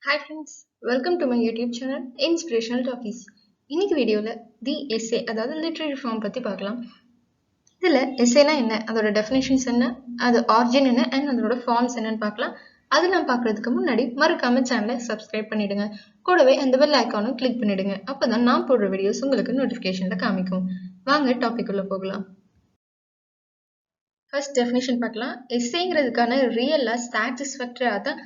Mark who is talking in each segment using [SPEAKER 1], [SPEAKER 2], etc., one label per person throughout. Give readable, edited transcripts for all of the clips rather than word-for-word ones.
[SPEAKER 1] Hi friends, welcome to my YouTube channel Inspirational Talkies. இன்னைக்கு வீடியோல தி S A அதாவது literary form பத்தி பார்க்கலாம். இதுல எஸ்ஏனா என்ன, அதோட டெஃபினேஷன்ஸ் என்ன, அது ஆரிஜின் என்ன அண்ட் அதோட ஃபார்ம்ஸ் என்னன்னு பார்க்கலாம். அதெல்லாம் பார்க்கறதுக்கு முன்னாடி மறக்காம சேனலை சப்ஸ்கிரைப் பண்ணிடுங்க. கூடவே அந்த பெல் ஐக்கானும் கிளிக் பண்ணிடுங்க. அப்பதான் நான் போடுற வீடியோஸ் உங்களுக்கு நோட்டிஃபிகேஷன்ல காமிக்கும். வாங்க டாபிக் உள்ள போகலாம். ஃபர்ஸ்ட் டெஃபினேஷன் பார்க்கலாம். எஸ்ஏங்கிறதுக்கான ரியலா சாட்டிஸ்ஃபேக்டரியா தான்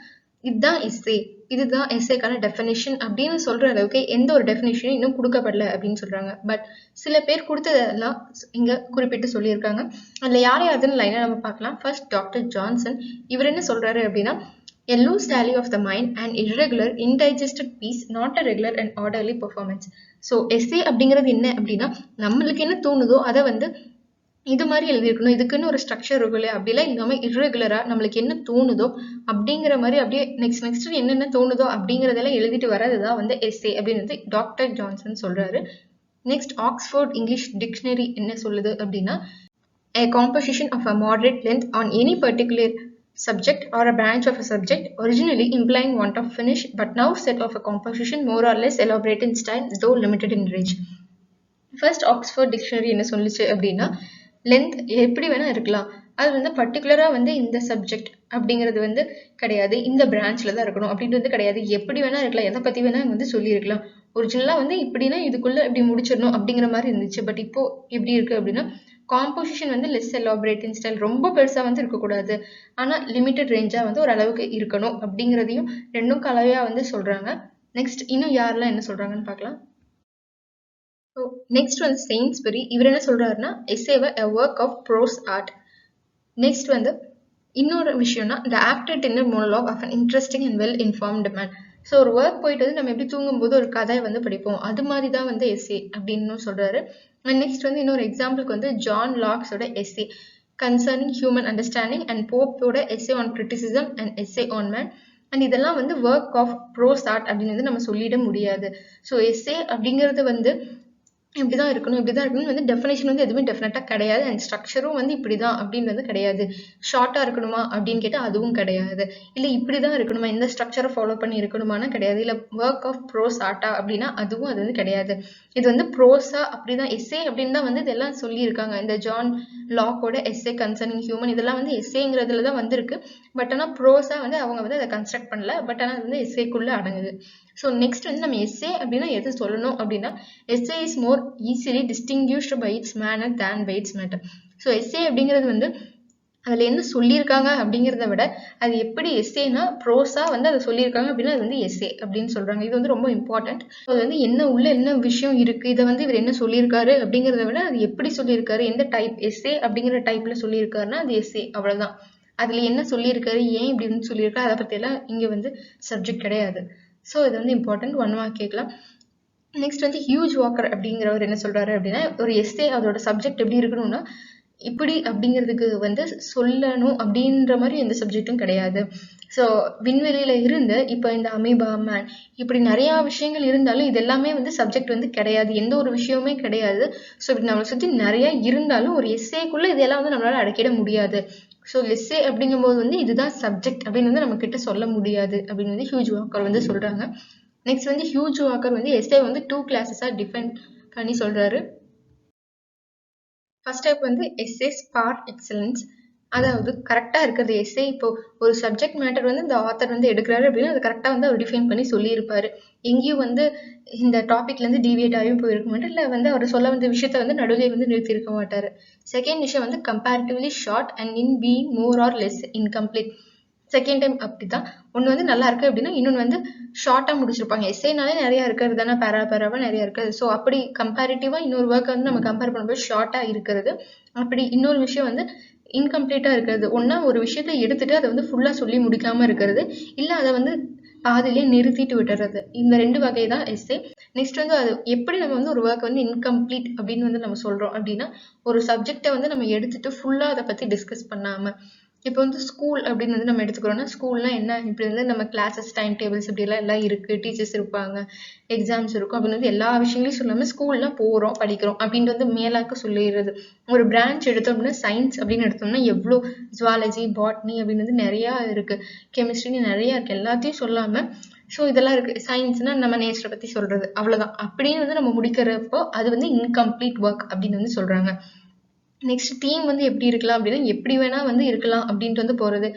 [SPEAKER 1] இதுதான் எஸ்ஏ, இதுதான் எஸ்ஏக்கான டெஃபினேஷன் அப்படின்னு சொல்ற அளவுக்கு எந்த ஒரு டெஃபினேஷனும் இன்னும் கொடுக்கப்படல அப்படின்னு சொல்றாங்க. பட் சில பேர் கொடுத்ததெல்லாம் இங்க குறிப்பிட்டு சொல்லியிருக்காங்க. அதுல யார் யாருன்னு லைனா நம்ம பார்க்கலாம். ஃபர்ஸ்ட் டாக்டர் ஜான்சன், இவர் என்ன சொல்றாரு அப்படின்னா, a loose tally of the mind and irregular indigested piece, not a regular and orderly performance. So essay அப்படிங்கிறது என்ன அப்படின்னா, நம்மளுக்கு என்ன தோணுதோ அதை வந்து இது மாதிரி எழுதியிருக்கணும், இதுக்குன்னு ஒரு ஸ்ட்ரக்சர் இருக்கும் இல்லையா, அப்படிலாம் இல்லாம இர்ரெகுலரா நம்மளுக்கு என்ன தோணுதோ அப்படிங்கிற மாதிரி அப்படியே நெக்ஸ்ட் என்னென்ன தோணுதோ அப்படிங்கறதெல்லாம் எழுதிட்டு வரதுதான் வந்து எஸ்ஏ அப்படின்னு டாக்டர் ஜான்சன் சொல்றாரு. நெக்ஸ்ட் ஆக்ஸ்போர்ட் இங்கிலீஷ் டிக்ஷனரி என்ன சொல்லுது அப்படின்னா, a composition of a moderate length on any particular subject or a branch of a subject, originally implying want of finish but now set of a composition more or less elaborate in style though limited in range. First Oxford dictionary என்ன சொல்லுச்சு அப்படின்னா, length எப்படி வேணா இருக்கலாம், அது வந்து பர்டிகுலரா வந்து இந்த சப்ஜெக்ட் அப்படிங்கிறது வந்து கிடையாது, இந்த பிரான்ச்ல தான் இருக்கணும் அப்படின்றது கிடையாது, எப்படி வேணா இருக்கலாம், எதை பத்தி வேணா வந்து சொல்லியிருக்கலாம். ஒரிஜினலா வந்து இப்படின்னா இதுக்குள்ள இப்படி முடிச்சிடணும் அப்படிங்கிற மாதிரி இருந்துச்சு. பட் இப்போ எப்படி இருக்கு அப்படின்னா, காம்போசிஷன் வந்து லெஸ் எலாபரேட் இன் ஸ்டைல், ரொம்ப பெருசா வந்து இருக்கக்கூடாது, ஆனா லிமிட்டட் ரேஞ்சா வந்து ஒரு அளவுக்கு இருக்கணும் அப்படிங்கிறதையும் ரெண்டும் கலவையா வந்து சொல்றாங்க. நெக்ஸ்ட் இன்னும் யாரெல்லாம் என்ன சொல்றாங்கன்னு பார்க்கலாம். ஸோ நெக்ஸ்ட் வந்து செயின்ஸ்பெரி, இவர் என்ன சொல்றாருன்னா, எஸ்ஏவை a work of prose art. Next வந்து இன்னொரு விஷயம்னா, the acted inner monologue of an interesting and well informed man. So ஒரு ஒர்க் போயிட்டு வந்து நம்ம எப்படி தூங்கும்போது ஒரு கதை வந்து படிப்போம், அது மாதிரி தான் வந்து எஸ்ஏ அப்படின்னு சொல்றாரு. நெக்ஸ்ட் வந்து இன்னொரு எக்ஸாம்பிளுக்கு வந்து ஜான் லாக்ஸோட essay concerning human understanding and போப்போட essay on criticism and essay on man. And இதெல்லாம் வந்து ஒர்க் ஆஃப் ப்ரோஸ் ஆர்ட் அப்படின்னு வந்து நம்ம சொல்லிட முடியாது. ஸோ எஸ்ஏ அப்படிங்கிறது வந்து இப்படிதான் இருக்கணும், இப்படிதான் இருக்கணும் வந்து டெஃபினேஷன் வந்து எதுவுமே டெஃபினட்டா கிடையாது. அண்ட் ஸ்ட்ரக்சரும் வந்து இப்படிதான் அப்படின்றது கிடையாது. ஷார்ட்டா இருக்கணுமா அப்படின்னு கேட்டா அதுவும் கிடையாது. இல்ல இப்படிதான் இருக்கணுமா, இந்த ஸ்ட்ரக்சரை ஃபாலோ பண்ணி இருக்கணுமானா கிடையாது. இல்ல ஒர்க் ஆஃப் ப்ரோஸ் ஆர்ட்டா அப்படின்னா அதுவும் அது வந்து கிடையாது. இது வந்து ப்ரோஸா அப்படிதான் எஸ்ஏ அப்படின்னு தான் வந்து இதெல்லாம் சொல்லியிருக்காங்க. இந்த ஜான் லாக்கோட எஸ்ஏ கன்சர்னிங் ஹியூமன் இதெல்லாம் வந்து எஸ்ஏங்கிறதுல தான் வந்திருக்கு. பட் ஆனா ப்ரோஸா வந்து அவங்க வந்து அதை கன்ஸ்ட்ரக்ட் பண்ணல. பட் ஆனா அது வந்து எஸ்ஏக்குள்ள அடங்குது. ஸோ நெக்ஸ்ட் வந்து நம்ம எஸ்ஏ அப்படின்னா எது சொல்லணும் அப்படின்னா, essay is more easily distinguished by its manner than by its matter. So essay அப்படிங்கிறது வந்து அதில் என்ன சொல்லியிருக்காங்க அப்படிங்கிறத விட அது எப்படி எஸ்ஏனா ப்ரோஸா வந்து அதை சொல்லியிருக்காங்க அப்படின்னா அது வந்து எஸ்ஏ அப்படின்னு சொல்றாங்க. இது வந்து ரொம்ப இம்பார்ட்டன்ட். அது வந்து என்ன உள்ள என்ன விஷயம் இருக்கு, இதை வந்து இவர் என்ன சொல்லியிருக்காரு அப்படிங்கிறத விட அது எப்படி சொல்லியிருக்காரு, எந்த டைப் எஸ்ஏ அப்படிங்கிற டைப்ல சொல்லியிருக்காருன்னா அது எஸ்ஏ, அவ்வளவுதான். அதுல என்ன சொல்லியிருக்காரு, ஏன் இப்படின்னு சொல்லியிருக்காரு, அதை பத்தி எல்லாம் இங்க வந்து சப்ஜெக்ட் கிடையாது. ஸோ இது வந்து இம்பார்ட்டன்ட், ஒன் மார்க் கேட்கலாம். நெக்ஸ்ட் வந்து ஹியூஜ் வாக்கர் அப்படிங்கிறவர் என்ன சொல்றாரு அப்படின்னா, ஒரு எஸ்ஏ அதோட சப்ஜெக்ட் எப்படி இருக்கணும்னா இப்படி அப்படிங்கிறதுக்கு வந்து சொல்லணும் அப்படின்ற மாதிரி எந்த சப்ஜெக்டும் கிடையாது. ஸோ விண்வெளியில இருந்து இப்போ இந்த அமீபா மேன் இப்படி நிறைய விஷயங்கள் இருந்தாலும் இது எல்லாமே வந்து சப்ஜெக்ட் வந்து கிடையாது, எந்த ஒரு விஷயமுமே கிடையாது. ஸோ இப்படி நம்மளை சுற்றி நிறைய இருந்தாலும் ஒரு எஸ்ஏக்குள்ள இதெல்லாம் வந்து நம்மளால அடக்கிட முடியாது. ஸோ எஸ்ஏ அப்படிங்கும்போது வந்து இதுதான் சப்ஜெக்ட் அப்படின்னு வந்து நம்ம கிட்ட சொல்ல முடியாது அப்படின்னு வந்து ஹியூஜ் வாக்கர் வந்து சொல்றாங்க. நெக்ஸ்ட் வந்து ஹியூஜ் வாக்கர் வந்து எஸ்ஏ வந்து 2 கிளாஸஸா டிஃபைன் பண்ணி சொல்றாரு. ஃபர்ஸ்ட் டைப் வந்து எஸ்ஏஸ் ஃபார் எக்ஸலன்ஸ், அதாவது கரெக்டா இருக்கிறது எஸ்ஏ. இப்போ ஒரு சப்ஜெக்ட் மேட்டர் வந்து இந்த ஆத்தர் வந்து எடுக்கிறாரு அப்படின்னா அது கரெக்டா வந்து அவர் டிஃபைன் பண்ணி சொல்லியிருப்பாரு. எங்கேயும் வந்து இந்த டாபிக்ல இருந்து டிவியேட் ஆகியும் போயிருக்க மாட்டார், இல்லை வந்து அவர் சொல்ல வந்த விஷயத்த வந்து நடுவில் வந்து நிறுத்தியிருக்க மாட்டாரு. செகண்ட் விஷயம் வந்து comparatively short and in being more or less incomplete. Second time அப்படிதான், ஒன்று வந்து நல்லா இருக்கு அப்படின்னா இன்னொன்று வந்து ஷார்ட்டாக முடிச்சிருப்பாங்க. எஸ்ஏனாலே நிறைய இருக்கிறது தானே, பேராவா நிறைய இருக்குது. ஸோ அப்படி கம்பேரிட்டிவா இன்னொரு ஒர்க்கை வந்து நம்ம கம்பேர் பண்ணும்போது ஷார்ட்டாக இருக்கிறது. அப்படி இன்னொரு விஷயம் வந்து இன்கம்ப்ளீட்டாக இருக்கிறது. ஒன்றா ஒரு விஷயத்தை எடுத்துட்டு அதை வந்து ஃபுல்லாக சொல்லி முடிக்காம இருக்கிறது, இல்லை அதை வந்து பாதிலே நிறுத்திட்டு விட்டுறது. இந்த 2 வகை தான் எஸ்ஏ. நெக்ஸ்ட் வந்து அது எப்படி நம்ம வந்து ஒரு ஒர்க் வந்து இன்கம்ப்ளீட் அப்படின்னு வந்து நம்ம சொல்றோம் அப்படின்னா, ஒரு சப்ஜெக்டை வந்து நம்ம எடுத்துட்டு ஃபுல்லா அதை பத்தி டிஸ்கஸ் பண்ணாம. இப்போ வந்து ஸ்கூல் அப்படின்னு வந்து நம்ம எடுத்துக்கிறோம்னா, ஸ்கூல்னா என்ன, இப்படி வந்து நம்ம கிளாஸஸ் டைம் டேபிள்ஸ் இப்படி எல்லாம் இருக்கு, டீச்சர்ஸ் இருப்பாங்க, எக்ஸாம்ஸ் இருக்கும் அப்படின்னு வந்து எல்லா விஷயங்களையும் சொல்லாம ஸ்கூல்னா போறோம் படிக்கிறோம் அப்படின்ட்டு வந்து மேலாக்க சொல்லிடுறது. ஒரு பிரான்ச் எடுத்தோம் அப்படின்னா சயின்ஸ் அப்படின்னு எடுத்தோம்னா எவ்வளோ ஜுவாலஜி பாட்னி அப்படின்னு வந்து நிறைய இருக்கு, கெமிஸ்ட்ரின்னு நிறைய இருக்கு, எல்லாத்தையும் சொல்லாம ஸோ இதெல்லாம் இருக்கு. சயின்ஸ்னா நம்ம நேச்சரை பத்தி சொல்றது அவ்வளவுதான் அப்படின்னு வந்து நம்ம முடிக்கிறப்போ அது வந்து இன்கம்ப்ளீட் ஒர்க் அப்படின்னு வந்து சொல்றாங்க. நெக்ஸ்ட் தீம் வந்து எப்படி இருக்கலாம் அப்படின்னா எப்படி வேணா வந்து இருக்கலாம் அப்படின்ட்டு வந்து போறது.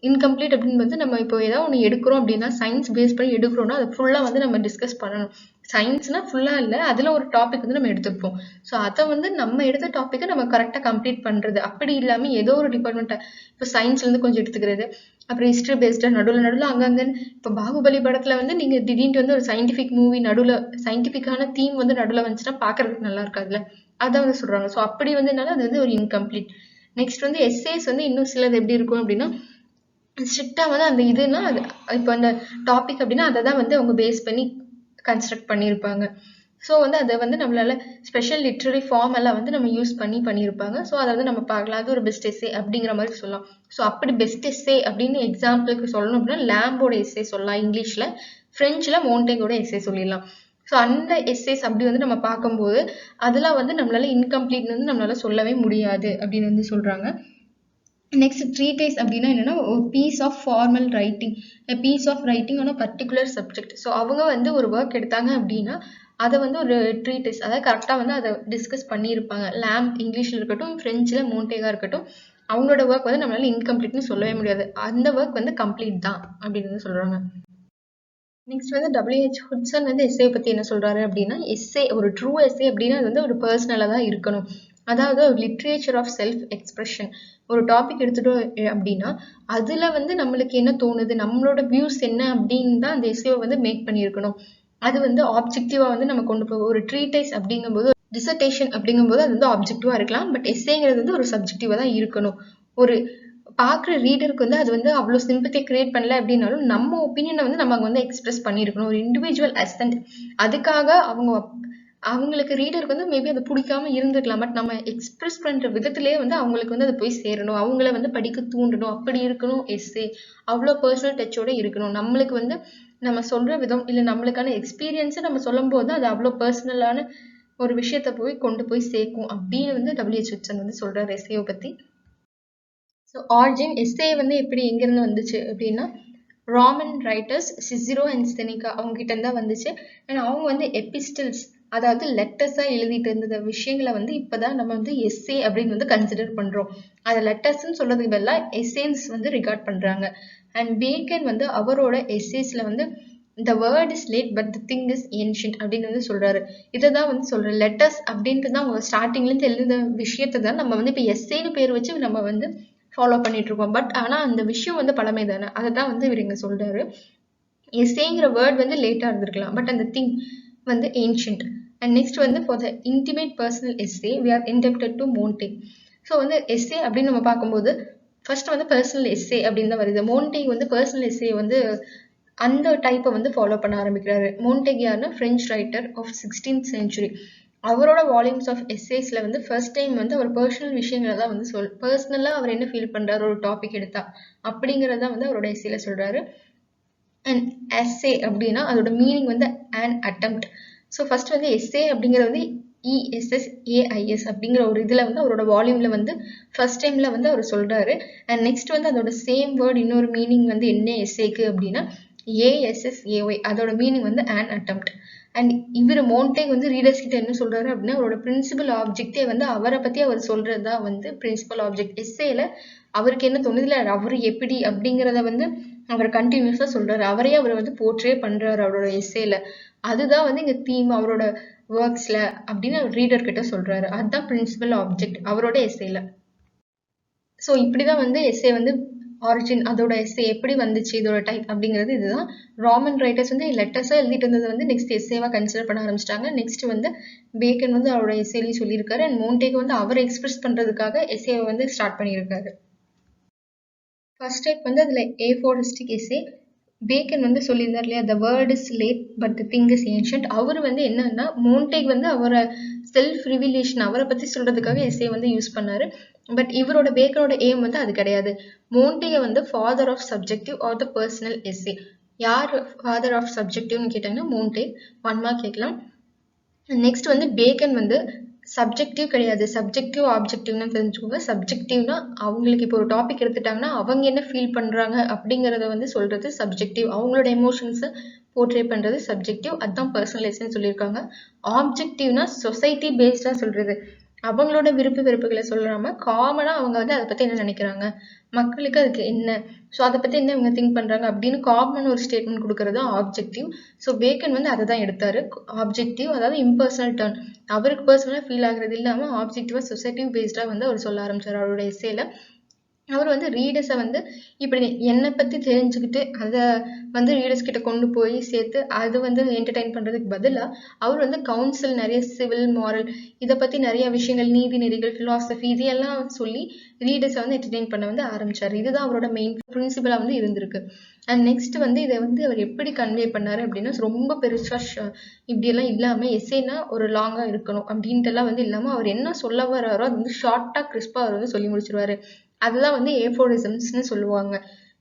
[SPEAKER 1] இன்கம்ப்ளீட் அப்படின்னு வந்து நம்ம இப்போ ஏதாவது ஒன்று எடுக்கிறோம் அப்படின்னா சயின்ஸ் பேஸ் பண்ணி எடுக்கிறோம்னா அது ஃபுல்லாக வந்து நம்ம டிஸ்கஸ் பண்ணணும். சயின்ஸ்னா ஃபுல்லாக இல்லை, அதில் ஒரு டாபிக் வந்து நம்ம எடுத்துருப்போம். ஸோ அதை வந்து நம்ம எடுத்த டாப்பிக்கை நம்ம கரெக்டாக கம்ப்ளீட் பண்ணுறது. அப்படி இல்லாமல் ஏதோ ஒரு டிபார்ட்மெண்ட்டை இப்போ சயின்ஸ்லேருந்து கொஞ்சம் எடுத்துக்கிறது, அப்புறம் ஹிஸ்ட்ரி பேஸ்டாக நடுவில் அங்கங்கே. இப்போ பாகுபலி படத்தில் வந்து நீங்கள் திடீர்னு வந்து ஒரு சயின்டிஃபிக் மூவி நடுவில் சயின்டிஃபிக்கான தீம் வந்து நடுவில் வந்துச்சுன்னா பார்க்கறதுக்கு நல்லா இருக்காதுல்ல, அதான் வந்து சொல்கிறாங்க. ஸோ அப்படி வந்து என்னன்னா அது வந்து ஒரு இன்கம்ப்ளீட். நெக்ஸ்ட் வந்து எஸ்ஏஸ் வந்து இன்னும் சிலது எப்படி இருக்கும் அப்படின்னா ஸ்ட்ரிக்டா வந்து அந்த இதுனா அது இப்போ அந்த டாபிக் அப்படின்னா அதை தான் வந்து அவங்க பேஸ் பண்ணி கன்ஸ்ட்ரக்ட் பண்ணியிருப்பாங்க. ஸோ வந்து அதை வந்து நம்மளால ஸ்பெஷல் லிட்ரரி ஃபார்ம் எல்லாம் வந்து நம்ம யூஸ் பண்ணியிருப்பாங்க. ஸோ அதை வந்து நம்ம பார்க்கலாம். அது ஒரு பெஸ்ட் எஸ்ஸே அப்படிங்கிற மாதிரி சொல்லலாம். ஸோ அப்படி பெஸ்ட் எஸ்ஸே அப்படின்னு எக்ஸாம்பிளுக்கு சொல்லணும் அப்படின்னா லேம்போட எஸ்ஸே சொல்லலாம் இங்கிலீஷ்ல, ஃப்ரெஞ்சில் மோண்டேகோட எஸ்ஸே சொல்லிடலாம். ஸோ அந்த எஸ்ஸேஸ் அப்படி வந்து நம்ம பார்க்கும்போது அதெல்லாம் வந்து நம்மளால இன்கம்ப்ளீட் வந்து நம்மளால சொல்லவே முடியாது அப்படின்னு வந்து சொல்றாங்க. நெக்ஸ்ட் ட்ரீடைஸ் அப்படின்னா என்னன்னா ஒரு piece of formal writing, piece of writing on particular subject. So அவங்க வந்து ஒரு ஒர்க் எடுத்தாங்க அப்படின்னா அதை வந்து ஒரு ட்ரீடைஸ் அதாவது கரெக்டாக வந்து அதை டிஸ்கஸ் பண்ணியிருப்பாங்க. லேம்ப் இங்கிலீஷில் இருக்கட்டும், ஃப்ரெஞ்சில் மோண்டேகா இருக்கட்டும், அவங்களோட ஒர்க் வந்து நம்மளால இன்கம்ப்ளீட்னு சொல்லவே முடியாது. அந்த ஒர்க் வந்து கம்ப்ளீட் தான் அப்படின்னு வந்து சொல்றாங்க. நெக்ஸ்ட் வந்து WH ஹுட்சன் வந்து எஸ்ஏ பத்தி என்ன சொல்றாரு அப்படின்னா எஸ்ஏ ஒரு ட்ரூ எஸ்ஏ அப்படின்னா அது வந்து ஒரு பர்சனலாக தான் இருக்கணும். அதாவது ஒரு லிட்ரேச்சர் ஆஃப் செல்ஃப் எக்ஸ்பிரஷன். ஒரு டாபிக் எடுத்துட்டோம் அப்படின்னா அதுல வந்து நம்மளுக்கு என்ன தோணுது, நம்மளோட வியூஸ் என்ன அப்படின்னு தான் அந்த எஸ்ஏவை வந்து மேக் பண்ணியிருக்கணும். அது வந்து ஆப்ஜெக்டிவா வந்து நம்ம கொண்டு போவோம். ஒரு ட்ரீடைஸ் அப்படிங்கும்போது டிசர்டேஷன் அப்படிங்கும்போது அது வந்து ஆப்ஜெக்டிவா இருக்கலாம். பட் எஸ்ஏங்கிறது வந்து ஒரு சப்ஜெக்டிவா தான் இருக்கணும். ஒரு பார்க்குற ரீடருக்கு வந்து அது வந்து அவ்வளோ சிம்பத்தி கிரியேட் பண்ணல அப்படின்னாலும் நம்ம ஒப்பீனியனை வந்து நம்ம அங்கே வந்து எக்ஸ்பிரஸ் பண்ணியிருக்கணும். ஒரு இண்டிவிஜுவல் அசன்ட் அதுக்காக அவங்களுக்கு ரீடருக்கு வந்து மேபி அது பிடிக்காம இருந்துக்கலாம். பட் நம்ம எக்ஸ்பிரஸ் பண்ற விதத்திலேயே வந்து அவங்களுக்கு வந்து அது போய் சேரணும், அவங்கள வந்து படிக்க தூண்டணும், அப்படி இருக்கணும் எஸ்ஸே. அவ்வளோ பர்சனல் டச்சோட இருக்கணும். நம்மளுக்கு வந்து நம்ம சொல்ற விதம் இல்லை நம்மளுக்கான எக்ஸ்பீரியன்ஸை நம்ம சொல்லும் போது அது அவ்வளோ பர்சனலான ஒரு விஷயத்த போய் கொண்டு போய் சேர்க்கும் அப்படின்னு வந்து WH ஹுட்சன் வந்து சொல்றாரு எஸ்ஏவை பத்தி. ஸோ ஆர்ஜின் எஸ்ஏ வந்து எப்படி எங்கேருந்து வந்துச்சு அப்படின்னா ராமன் ரைட்டர்ஸ் சிசிரோ அண்ட் செனிகா அவங்க கிட்ட இருந்தா வந்துச்சு. அண்ட் அவங்க வந்து எபிஸ்டில்ஸ் அதாவது லெட்டர்ஸா எழுதிட்டு இருந்த விஷயங்களை வந்து இப்பதான் நம்ம வந்து எஸ்ஏ அப்படின்னு வந்து கன்சிடர் பண்றோம். அதை லெட்டர்ஸ்ன்னு சொல்றதுக்கு பதிலாக எஸ்ஏன்ஸ் வந்து ரிகார்ட் பண்றாங்க. அண்ட் பேக்கன் வந்து அவரோட எஸ்ஏஸ்ல வந்து the word is late but the thing is ancient அப்படின்னு வந்து சொல்றாரு. இதை தான் வந்து சொல்றேன், லெட்டர்ஸ் அப்படின்ட்டு தான் அவங்க ஸ்டார்டிங்ல இருந்து எழுத விஷயத்தை தான் நம்ம வந்து இப்போ எஸ்ஏன்னு பேர் வச்சு நம்ம வந்து ஃபாலோ பண்ணிட்டு இருக்கோம். பட் ஆனா அந்த விஷயம் வந்து பழமை தானே, அதை தான் வந்து இவர் இங்க சொல்றாரு. எஸ்ஏங்கிற வேர்ட் வந்து லேட்டா இருந்திருக்கலாம், பட் அந்த திங் வந்து ஏன்ஷியன்ட். அண்ட் நெக்ஸ்ட் வந்து for the intimate personal essay we are indebted to Montaigne. So வந்து எஸ்ஏ அப்படின்னு நம்ம பார்க்கும்போது ஃபர்ஸ்ட் வந்து பர்சனல் எஸ்ஏ அப்படின்னு தான் வருது. மோண்டேக் வந்து பர்சனல் எஸ்ஏ வந்து அந்த டைப்பை வந்து ஃபாலோ பண்ண ஆரம்பிக்கிறாரு. மோண்டேக் யாருன்னா French writer of 16th century. அவரோட வால்யூம்ஸ் ஆஃப் எஸ்ஏஸ்ல வந்து ஃபர்ஸ்ட் டைம் வந்து அவர் பர்சனல் விஷயங்களை தான் வந்து பர்சனலா அவர் என்ன ஃபீல் பண்றாரு ஒரு டாபிக் எடுத்தா அப்படிங்கறத வந்து அவரோட எஸ்ஏல சொல்றாரு. அண்ட் எஸ்ஏ அப்படின்னா அதோட மீனிங் வந்து an attempt. ஸோ ஃபர்ஸ்ட் வந்து எஸ்ஏ அப்படிங்கிறது வந்து ESSAIS அப்படிங்கிற ஒரு இதுல வந்து அவரோட வால்யூம்ல வந்து ஃபர்ஸ்ட் டைம்ல வந்து அவர் சொல்றாரு. அண்ட் நெக்ஸ்ட் வந்து அதோட சேம் வேர்ட் இன்னொரு மீனிங் வந்து என்ன எஸ்ஏக்கு அப்படின்னா ASSAY, அதோட மீனிங் வந்து an attempt. அண்ட் இவர் மோண்டேக் வந்து ரீடர்ஸ் கிட்ட என்ன சொல்றாரு அப்படின்னா அவரோட பிரின்சிபல் ஆப்ஜெக்டே வந்து அவரை பத்தி அவர் சொல்றதுதான் வந்து பிரின்சிபல் ஆப்ஜெக்ட். எஸ்ஏல அவருக்கு என்ன தோணுதுல அவரு எப்படி அப்படிங்கிறத வந்து அவர் கண்டினியூஸா சொல்றாரு. அவரையே அவர் வந்து போர்ட்ரே பண்றாரு அவரோட எஸ்ஏல. அதுதான் வந்து இங்க தீம் அவரோட ஒர்க்ஸ்ல அப்படின்னு ரீடர் கிட்ட சொல்றாரு. அதுதான் பிரின்சிபல் ஆப்ஜெக்ட் அவரோட எஸ்ஏல. ஸோ இப்படிதான் வந்து எஸ்ஏ வந்து ஆரிஜின் அதோட எஸ்ஏ எப்படி வந்துச்சு இதோட டைப் அப்படிங்கிறது இதுதான். ராமன் ரைட்டர்ஸ் வந்து லெட்டர்ஸா எழுதிட்டு இருந்தது வந்து நெக்ஸ்ட் எஸ்ஏவா கன்சிடர் பண்ண ஆரம்பிச்சிட்டாங்க. நெக்ஸ்ட் வந்து பேக்கன் வந்து அவரோட எஸ்ஏலையும் சொல்லியிருக்காரு. அண்ட் மோண்டேக் வந்து அவரை எக்ஸ்பிரஸ் பண்றதுக்காக எஸ்ஏவை வந்து ஸ்டார்ட் பண்ணியிருக்காரு. ஃபர்ஸ்ட் டைப் வந்து அதுல ஏஃபோரிஸ்டிக் எஸ்ஏ. பேக்கன் வந்து சொல்லியிருந்தார் இல்லையா the word is late but the thing is ancient. அவர் வந்து என்னன்னா மோண்டேக் வந்து அவரை செல்ஃப் ரிவிலேஷன் அவரை பத்தி சொல்றதுக்காக எஸ்ஏ வந்து யூஸ் பண்ணாரு. பட் இவரோட பேக்கனோட எய்ம் வந்து அது கிடையாது. மோண்டேக வந்து father of subjective or the personal essay. யார் ஃபாதர் ஆஃப் சப்ஜெக்டிவ்னு கேட்டாங்கன்னா மோண்டேக். ஒன் மார்க் கேட்கலாம். நெக்ஸ்ட் வந்து பேக்கன் வந்து சப்ஜெக்டிவ் கிடையாது. சப்ஜெக்டிவ் ஆப்ஜெக்டிவ்னு தெரிஞ்சுக்கோங்க. சப்ஜெக்டிவ்னா அவங்களுக்கு இப்போ ஒரு டாபிக் எடுத்துட்டாங்கன்னா அவங்க என்ன ஃபீல் பண்றாங்க அப்படிங்கறத வந்து சொல்றது சப்ஜெக்டிவ். அவங்களோட எமோஷன்ஸை போர்ட்ரே பண்றது சப்ஜெக்டிவ். அதுதான் பர்சனலைஸ்னு சொல்லியிருக்காங்க. ஆப்ஜெக்டிவ்னா சொசைட்டி பேஸ்டா சொல்றது. அவங்களோட விருப்பு வெறுப்புகளை சொல்லாம காமனா அவங்க வந்து அதை பத்தி என்ன நினைக்கிறாங்க, மக்களுக்கு அதுக்கு என்ன, ஸோ அதை பத்தி என்ன இவங்க திங்க் பண்றாங்க அப்படின்னு காமன் ஒரு ஸ்டேட்மெண்ட் கொடுக்கறது ஆப்ஜெக்டிவ். ஸோ பேக்கன் வந்து அதை தான் எடுத்தாரு. ஆப்ஜெக்டிவ், அதாவது இம்பர்சனல் டர்ன், அவருக்கு பர்சனலா ஃபீல் ஆகுறது இல்லாம ஆப்ஜெக்டிவா சொசைட்டிவ் பேஸ்டா வந்து அவர் சொல்ல ஆரம்பிச்சார் அவரோட எஸ்ஸேல. அவர் வந்து ரீடர்ஸை வந்து இப்படி என்னை பத்தி தெரிஞ்சுக்கிட்டு அதை வந்து ரீடர்ஸ் கிட்ட கொண்டு போய் சேர்த்து அது வந்து என்டர்டைன் பண்றதுக்கு பதிலா அவர் வந்து கவுன்சில், நிறைய சிவில் மாரல் இதை பத்தி நிறைய விஷயங்கள், நீதி நெறிகள், பிலாசபி இதையெல்லாம் சொல்லி ரீடர்ஸை வந்து என்டர்டைன் பண்ண வந்து ஆரம்பிச்சாரு. இதுதான் அவரோட மெயின் பிரின்சிபலா வந்து இருந்திருக்கு. அண்ட் நெக்ஸ்ட் வந்து இதை வந்து அவர் எப்படி கன்வே பண்ணாரு அப்படின்னா, ரொம்ப பெருசா இப்படி எல்லாம் இல்லாம எஸ்ஸேனா ஒரு லாங்கா இருக்கணும் அப்படின்ட்டு எல்லாம் வந்து இல்லாம அவர் என்ன சொல்ல வர்றாரோ அது வந்து ஷார்ட்டா கிறிஸ்பா அவர் வந்து சொல்லி முடிச்சிருவாரு. அதுதான் வந்து ஏஃபோரிசம்ஸ்னு சொல்லுவாங்க.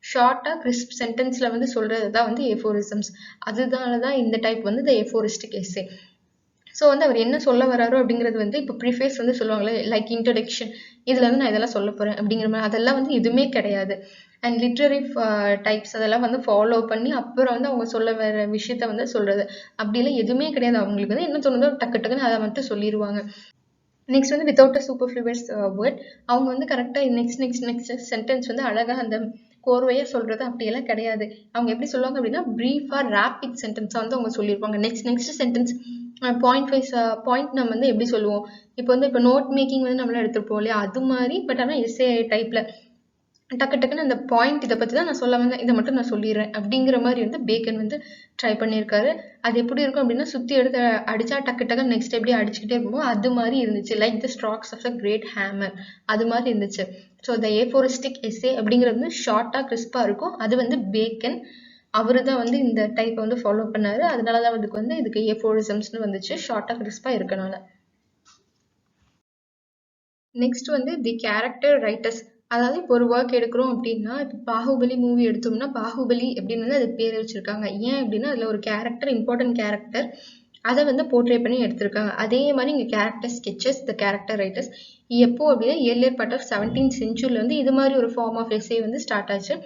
[SPEAKER 1] ஷார்ட்டா கிறிஸ்ப் சென்டென்ஸ்ல வந்து சொல்றது தான் வந்து ஏஃபோரிசம்ஸ். அதனாலதான் இந்த டைப் வந்து இந்த ஏஃபோரிஸ்டிக் எஸ்ஸே. ஸோ வந்து அவர் என்ன சொல்ல வராரோ அப்படிங்கிறது வந்து இப்போ ப்ரிஃபேஸ் வந்து சொல்லுவாங்களே, லைக் இன்ட்ரடக்ஷன், இதுல வந்து நான் இதெல்லாம் சொல்ல போறேன் அப்படிங்கிற மாதிரி அதெல்லாம் வந்து எதுவுமே கிடையாது. அண்ட் லிட்ரரி டைப்ஸ் அதெல்லாம் வந்து ஃபாலோ பண்ணி அப்புறம் வந்து அவங்க சொல்ல வர விஷயத்த வந்து சொல்றது அப்படிலாம் எதுவுமே கிடையாது. அவங்களுக்கு வந்து என்ன தோணுதோ டக்கு டக்குன்னு அதை மட்டும் சொல்லிடுவாங்க. நெக்ஸ்ட் வந்து வித்தவுட் அ சூப்பர்ஃப்ளூவஸ் வேர்ட், அவங்க வந்து கரெக்டாக நெக்ஸ்ட் சென்டென்ஸ் வந்து அழகாக அந்த கோர்வையாக சொல்றது அப்படியெல்லாம் கிடையாது. அவங்க எப்படி சொல்லுவாங்க அப்படின்னா ப்ரீஃபா ரேபிட் சென்டென்ஸாக வந்து அவங்க சொல்லியிருப்பாங்க. Next sentence point wise point நம்ம வந்து எப்படி சொல்லுவோம், இப்போ நோட் மேக்கிங் வந்து நம்மளாம் எடுத்துருப்போம் இல்லையா, அது மாதிரி. பட் ஆனால் எஸ்ஏ டைப்ல டக்கு டக்குன்னு அந்த பாயிண்ட் இதை பற்றி தான் நான் சொல்ல வந்தேன், இதை மட்டும் நான் சொல்லிடுறேன் அப்படிங்கிற மாதிரி வந்து பேக்கன் வந்து ட்ரை பண்ணியிருக்காரு. அது எப்படி இருக்கும் அப்படின்னா, சுற்றி எடுத்து அடிச்சா டக்கு டக்குன்னு நெக்ஸ்ட் எப்படி அடிச்சுக்கிட்டே இருக்குமோ அது மாதிரி இருந்துச்சு. Like the strokes of a great hammer, அது மாதிரி இருந்துச்சு. ஸோ த ஏஃபோரிஸ்டிக் எஸ்ஸே அப்படிங்கிறது வந்து ஷார்ட்டாக கிறிஸ்பாக இருக்கும். அது வந்து பேக்கன் அவரு தான் வந்து இந்த டைப்பை வந்து ஃபாலோ பண்ணாரு. அதனால தான் வந்து இதுக்கு ஏஃபோரிசம்ஸ்னு வந்துச்சு, ஷார்ட்டாக கிறிஸ்பாக இருக்கனால. நெக்ஸ்ட் வந்து தி கேரக்டர் ரைட்டர்ஸ். அதாவது இப்போ ஒரு ஒர்க் எடுக்கிறோம் அப்படின்னா, இப்போ பாகுபலி மூவி எடுத்தோம்னா பாகுபலி அப்படின்னு வந்து அதுக்கு பேர் வச்சிருக்காங்க. ஏன் அப்படின்னா அதில் ஒரு கேரக்டர், இம்பார்ட்டன்ட் கேரக்டர், அதை வந்து போர்ட்ரே பண்ணி எடுத்திருக்காங்க. அதே மாதிரி இங்கே character sketches, the character writers எப்போ அப்படின்னா earlier part of 17th century வந்து இது மாதிரி ஒரு ஃபார்ம் ஆஃப் எஸ்ஸே வந்து ஸ்டார்ட் ஆச்சு.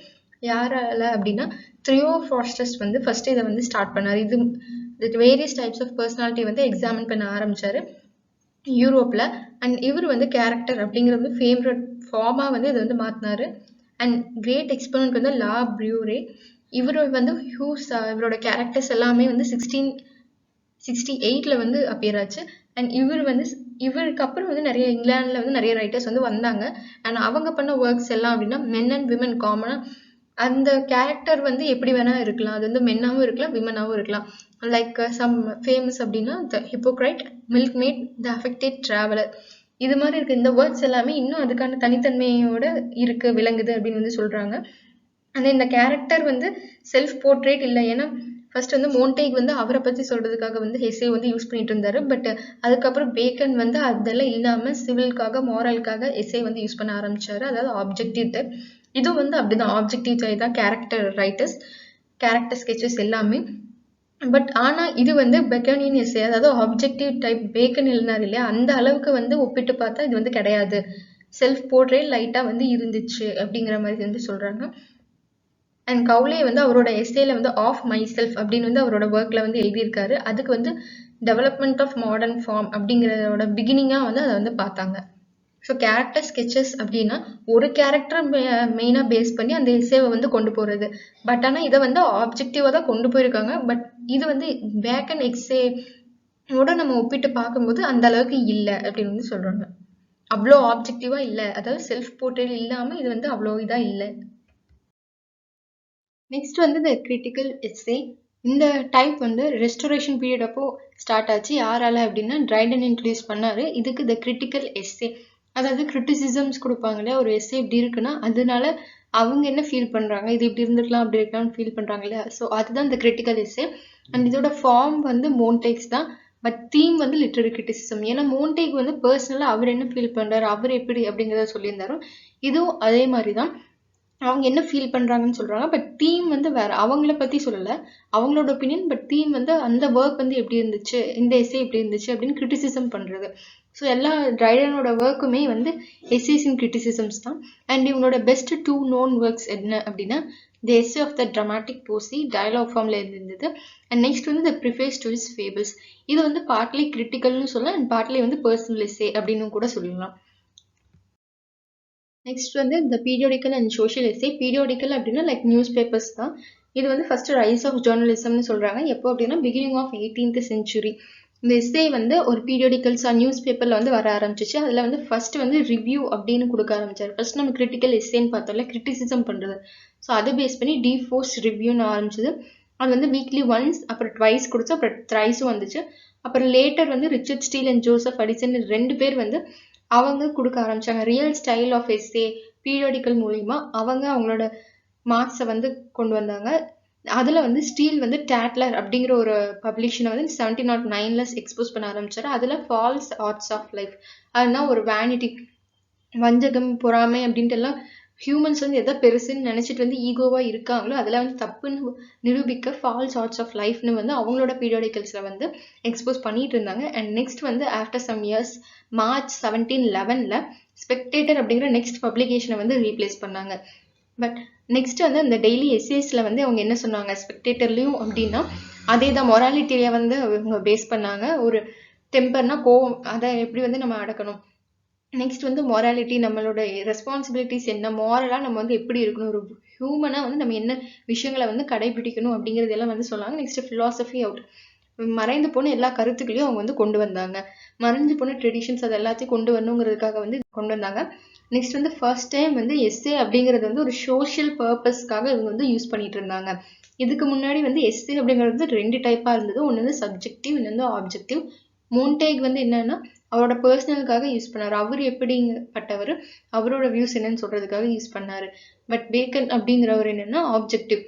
[SPEAKER 1] யாரால அப்படின்னா தியோஃப்ராஸ்டஸ் வந்து ஃபர்ஸ்ட் இதை வந்து ஸ்டார்ட் பண்ணாரு. இது வேரியஸ் டைப்ஸ் ஆஃப் பர்சனாலிட்டி வந்து எக்ஸாமின் பண்ண ஆரம்பிச்சாரு யூரோப்ல. அண்ட் இவர் வந்து கேரக்டர் அப்படிங்கிறது வந்து ஃபேவரட் ஃபார்மா வந்து இதை வந்து மாத்தினாரு. அண்ட் கிரேட் எக்ஸ்போனன்ட் வந்து லா பிரியூரே. இவர் வந்து இவரோட கேரக்டர்ஸ் எல்லாமே வந்து 1668 வந்து அப்பியர் ஆச்சு. அண்ட் இவருக்கு அப்புறம் வந்து நிறைய இங்கிலாந்துல வந்து நிறைய ரைட்டர்ஸ் வந்து வந்தாங்க. அண்ட் அவங்க பண்ண ஒர்க்ஸ் எல்லாம் அப்படின்னா மென் அண்ட் விமன் காமனா அந்த கேரக்டர் வந்து எப்படி வேணா இருக்கலாம். அது வந்து மென்னாவும் இருக்கலாம், விமனாவும் இருக்கலாம். லைக் சம் ஃபேமஸ் அப்படின்னா த ஹிப்போக்ரைட், மில்க்மேட், த அஃபெக்டட் டிராவலர், இது மாதிரி இருக்கு. இந்த வேர்ட்ஸ் எல்லாமே இன்னும் அதுக்கான தனித்தன்மையோட இருக்கு, விளங்குது அப்படின்னு வந்து சொல்றாங்க. ஆனால் இந்த கேரக்டர் வந்து செல்ஃப் போர்ட்ரேட் இல்லை. ஏன்னா ஃபர்ஸ்ட் வந்து மோன்டேக் வந்து அவரை பத்தி சொல்றதுக்காக வந்து எஸ்ஸே வந்து யூஸ் பண்ணிட்டு இருந்தாரு. பட் அதுக்கப்புறம் பேக்கன் வந்து அதெல்லாம் இல்லாம சிவிலுக்காக, மாரலுக்காக எஸ்ஸே வந்து யூஸ் பண்ண ஆரம்பிச்சாரு. அதாவது ஆப்ஜெக்டிவ் டைப். இதுவும் வந்து அப்படிதான் ஆப்ஜெக்டிவ் டைப் தான் கேரக்டர் ரைட்டர்ஸ், கேரக்டர் ஸ்கெச்சஸ் எல்லாமே. பட் ஆனா இது வந்து பெக்கனியன் எஸ்ஸே, அதாவது ஆப்ஜெக்டிவ் டைப் பேக்கன் எழுதினார் இல்லையா, அந்த அளவுக்கு வந்து ஒப்பிட்டு பார்த்தா இது வந்து கிடையாது. செல்ஃப் போர்ட்ரேட் லைட்டா வந்து இருந்துச்சு அப்படிங்கிற மாதிரி வந்து சொல்றாங்க. அண்ட் கவுலே வந்து அவரோட எஸ்ஸேல வந்து ஆஃப் மை செல்ஃப் அப்படின்னு வந்து அவரோட ஒர்க்ல வந்து எழுதியிருக்காரு. அதுக்கு வந்து டெவலப்மெண்ட் ஆஃப் மாடர்ன் ஃபார்ம் அப்படிங்கிறதோட பிகினிங்கா வந்து அதை வந்து பார்த்தாங்க. ஸோ கேரக்டர் ஸ்கெச்சஸ் அப்படின்னா ஒரு கேரக்டர் மெயினாக பேஸ் பண்ணி அந்த எஸ்ஸேவை வந்து கொண்டு போகிறது. பட் ஆனால் இதை வந்து ஆப்ஜெக்டிவாக தான் கொண்டு போயிருக்காங்க. பட் இது வந்து பேக்கன் எஸ்ஸேவோட நம்ம ஒப்பிட்டு பார்க்கும்போது அந்த அளவுக்கு இல்லை அப்படின்னு வந்து சொல்கிறாங்க. அவ்வளோ ஆப்ஜெக்டிவாக இல்லை, அதாவது செல்ஃப் போர்ட்ரேட் இல்லாமல் இது வந்து அவ்வளோ இதாக இல்லை. நெக்ஸ்ட் வந்து த கிரிட்டிக்கல் எஸ்ஸே. இந்த டைப் வந்து ரெஸ்டோரேஷன் பீரியட் அப்போ ஸ்டார்ட் ஆச்சு. யாரால அப்படின்னா ட்ரைடன் இன்ட்ரடியூஸ் பண்ணாரு. இதுக்கு த கிரிட்டிக்கல் எஸ்ஸே, அதாவது கிரிட்டிசிசம்ஸ் கொடுப்பாங்க இல்லையா, ஒரு எஸ்ஸே இப்படி இருக்குன்னா அதனால அவங்க என்ன ஃபீல் பண்றாங்க, இது இப்படி இருந்திருக்கலாம் அப்படி இருக்கலாம்னு ஃபீல் பண்றாங்க இல்லையா, ஸோ அதுதான் இந்த கிரிட்டிக்கல் எஸ்ஸே. அண்ட் இதோட ஃபார்ம் வந்து மோன்டேக்ஸ் தான். பட் தீம் வந்து லிட்டரரி கிரிட்டிசிசம். ஏன்னா மோன்டேக் வந்து பர்சனலாக அவர் என்ன ஃபீல் பண்றாரு, அவர் எப்படி அப்படிங்கிறத சொல்லியிருந்தாரோ இதுவும் அதே மாதிரி தான். அவங்க என்ன ஃபீல் பண்றாங்கன்னு சொல்றாங்க. பட் தீம் வந்து வேற. அவங்கள பத்தி சொல்லல. அவங்களோட ஒப்பீனியன். பட் தீம் வந்து அந்த ஒர்க் வந்து எப்படி இருந்துச்சு, இந்த எஸ்ஸே எப்படி இருந்துச்சு அப்படின்னு கிரிட்டிசிசம் பண்றது. ஸோ எல்லா ட்ரைடனோட ஒர்க்குமே வந்து எஸ்ஸேஸ் இன் கிரிட்டிசிசம்ஸ் தான். அண்ட் இவங்களோட பெஸ்ட் 2 known ஒர்க்ஸ் என்ன அப்படின்னா the essay of the dramatic poesy dialogue ஃபார்ம்ல இருந்தது. அண்ட் நெக்ஸ்ட் வந்து the preface to his fables. இது வந்து பார்ட்லி கிரிட்டிக்கல்னு சொல்லலாம் அண்ட் பார்ட்லி வந்து பர்சனல் எஸ்ஸே அப்படின்னு கூட சொல்லலாம். நெக்ஸ்ட் வந்து இந்த periodical and social essay. Periodical அப்படின்னா லைக் நியூஸ் பேப்பர்ஸ் தான். இது வந்து ஃபர்ஸ்ட் ரைஸ் ஆஃப் ஜேர்னலிசம்னு சொல்றாங்க. எப்போ அப்படின்னா பிகினிங் ஆஃப் 18th century. இந்த எஸ்ஸே வந்து ஒரு பீரியோடிக்கல்ஸா நியூஸ் பேப்பர்ல வந்து வர ஆரம்பிச்சிச்சு. அதுல வந்து ஃபர்ஸ்ட் வந்து ரிவ்யூ அப்படின்னு கொடுக்க ஆரம்பிச்சாரு. ஃபர்ஸ்ட் நம்ம கிரிட்டிக்கல் எஸ்ஸேன்னு பார்த்தோம்ல, கிரிட்டிசிசம் பண்றது. ஸோ அதை பேஸ் பண்ணி டிஃபோர்ஸ் ரிவ்யூன்னு ஆரம்பிச்சது. அது வந்து வீக்லி ஒன்ஸ், அப்புறம் ட்வைஸ் கொடுத்து, அப்புறம் த்ரைஸும் வந்துச்சு. அப்புறம் லேட்டர் வந்து Richard Steele and Joseph Addison 2 பேர் வந்து அவங்க கொடுக்க ஆரம்பிச்சாங்க. Real style of essay periodical மூலியமா அவங்க அவங்களோட மார்க்ஸை வந்து கொண்டு வந்தாங்க. அதுல வந்து ஸ்டீல் வந்து டேட்லர் அப்படிங்கிற ஒரு பப்ளிஷனை வந்து 1709ல எக்ஸ்போஸ் பண்ண ஆரம்பிச்சாரு. அதுல ஃபால்ஸ் ஆர்ட்ஸ் ஆஃப் லைஃப், அதுனா ஒரு வேனிட்டி, வஞ்சகம், பொறாமை அப்படின்ட்டு எல்லாம் ஹியூமன்ஸ் வந்து எதை பெருசுன்னு நினைச்சிட்டு வந்து ஈகோவா இருக்காங்களோ அதெல்லாம் வந்து தப்புன்னு நிரூபிக்க ஃபால்ஸ் ஆர்ட்ஸ் ஆஃப் லைஃப்னு வந்து அவங்களோட பீரியோடிக்கல்ஸ்ல வந்து எக்ஸ்போஸ் பண்ணிட்டு இருந்தாங்க. அண்ட் நெக்ஸ்ட் வந்து ஆஃப்டர் சம் இயர்ஸ் மார்ச் 1711ல ஸ்பெக்டேட்டர் அப்படிங்கிற நெக்ஸ்ட் பப்ளிகேஷனை வந்து ரீப்ளேஸ் பண்ணாங்க. பட் நெக்ஸ்ட் வந்து அந்த டெய்லி எஸ்ஏஸ்ல வந்து அவங்க என்ன சொன்னாங்க ஸ்பெக்டேட்டர்லயும் அப்படின்னா அதே தான் மொராலிட்டியை வந்து அவங்க பேஸ் பண்ணாங்க. ஒரு டெம்பர்னா கோவம், அதை எப்படி வந்து நம்ம அடக்கணும். நெக்ஸ்ட் வந்து மொராலிட்டி, நம்மளோட ரெஸ்பான்சிபிலிட்டிஸ் என்ன, மாரலா நம்ம வந்து எப்படி இருக்கணும், ஒரு ஹியூமனா வந்து நம்ம என்ன விஷயங்களை வந்து கடைபிடிக்கணும் அப்படிங்கறதெல்லாம் வந்து சொன்னாங்க. நெக்ஸ்ட் பிலாசபி அவுட், மறைந்து போன எல்லா கருத்துக்களையும் அவங்க வந்து கொண்டு வந்தாங்க. மறைஞ்சு போன ட்ரெடிஷன்ஸ் அது எல்லாத்தையும் கொண்டு வரணுங்கிறதுக்காக வந்து கொண்டு வந்தாங்க. நெக்ஸ்ட் வந்து ஃபர்ஸ்ட் டைம் வந்து எஸ்ஸே அப்படிங்கிறது வந்து ஒரு சோஷியல் பர்பஸ்க்காக இவங்க வந்து யூஸ் பண்ணிட்டு இருந்தாங்க. இதுக்கு முன்னாடி வந்து எஸ்ஸே அப்படிங்கிறது 2 டைப்பா இருந்தது. ஒன்று வந்து சப்ஜெக்டிவ், இன்னொன்று வந்து ஆப்ஜெக்டிவ். மோன்டேக் வந்து என்னன்னா அவரோட பர்சனலுக்காக யூஸ் பண்ணாரு. அவர் எப்படிப்பட்டவர், அவரோட வியூஸ் என்னன்னு சொல்றதுக்காக யூஸ் பண்ணாரு. பட் பேக்கன் அப்படிங்கிறவர் என்னன்னா ஆப்ஜெக்டிவ்.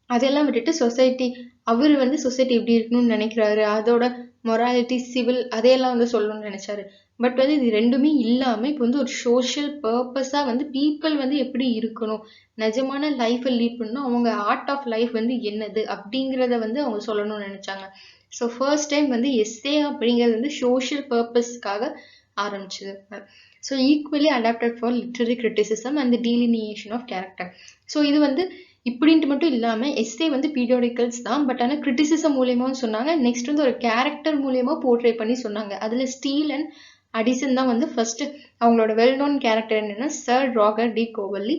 [SPEAKER 1] அதெல்லாம் விட்டுட்டு சொசைட்டி, அவர் வந்து சொசைட்டி எப்படி இருக்கணும்னு நினைக்கிறாரு, அதோட மொராலிட்டி, சிவில் அதையெல்லாம் வந்து சொல்லணும்னு நினைச்சாரு. பட் வந்து இது ரெண்டுமே இல்லாம இப்போ வந்து ஒரு சோஷியல் பர்பஸா வந்து பீப்புள் வந்து எப்படி இருக்கணும், நிஜமான லைஃபை லீட் பண்ணணும், அவங்க ஆர்ட் ஆஃப் லைஃப் வந்து என்னது அப்படிங்கிறத வந்து அவங்க சொல்லணும்னு நினைச்சாங்க. ஸோ ஃபர்ஸ்ட் டைம் வந்து எஸ்ஸே அப்படிங்கிறது வந்து சோஷியல் பர்பஸ்க்காக ஆரம்பிச்சது. So equally adapted for literary criticism and delineation of character. So இது வந்து இப்படின்ட்டு மட்டும் இல்லாமல் எஸ்ஸே வந்து பீரியோடிக்கல்ஸ் தான், பட் ஆனால் கிரிட்டிசிசம் மூலியமாவும் சொன்னாங்க. நெக்ஸ்ட் வந்து ஒரு கேரக்டர் மூலியமா போர்ட்ரே பண்ணி சொன்னாங்க. அதில் ஸ்டீல் அண்ட் அடிசன் தான் வந்து ஃபர்ஸ்ட் அவங்களோட வெல் நோன் கேரக்டர் என்னன்னா சர் ராகர் டி கோவல்லி.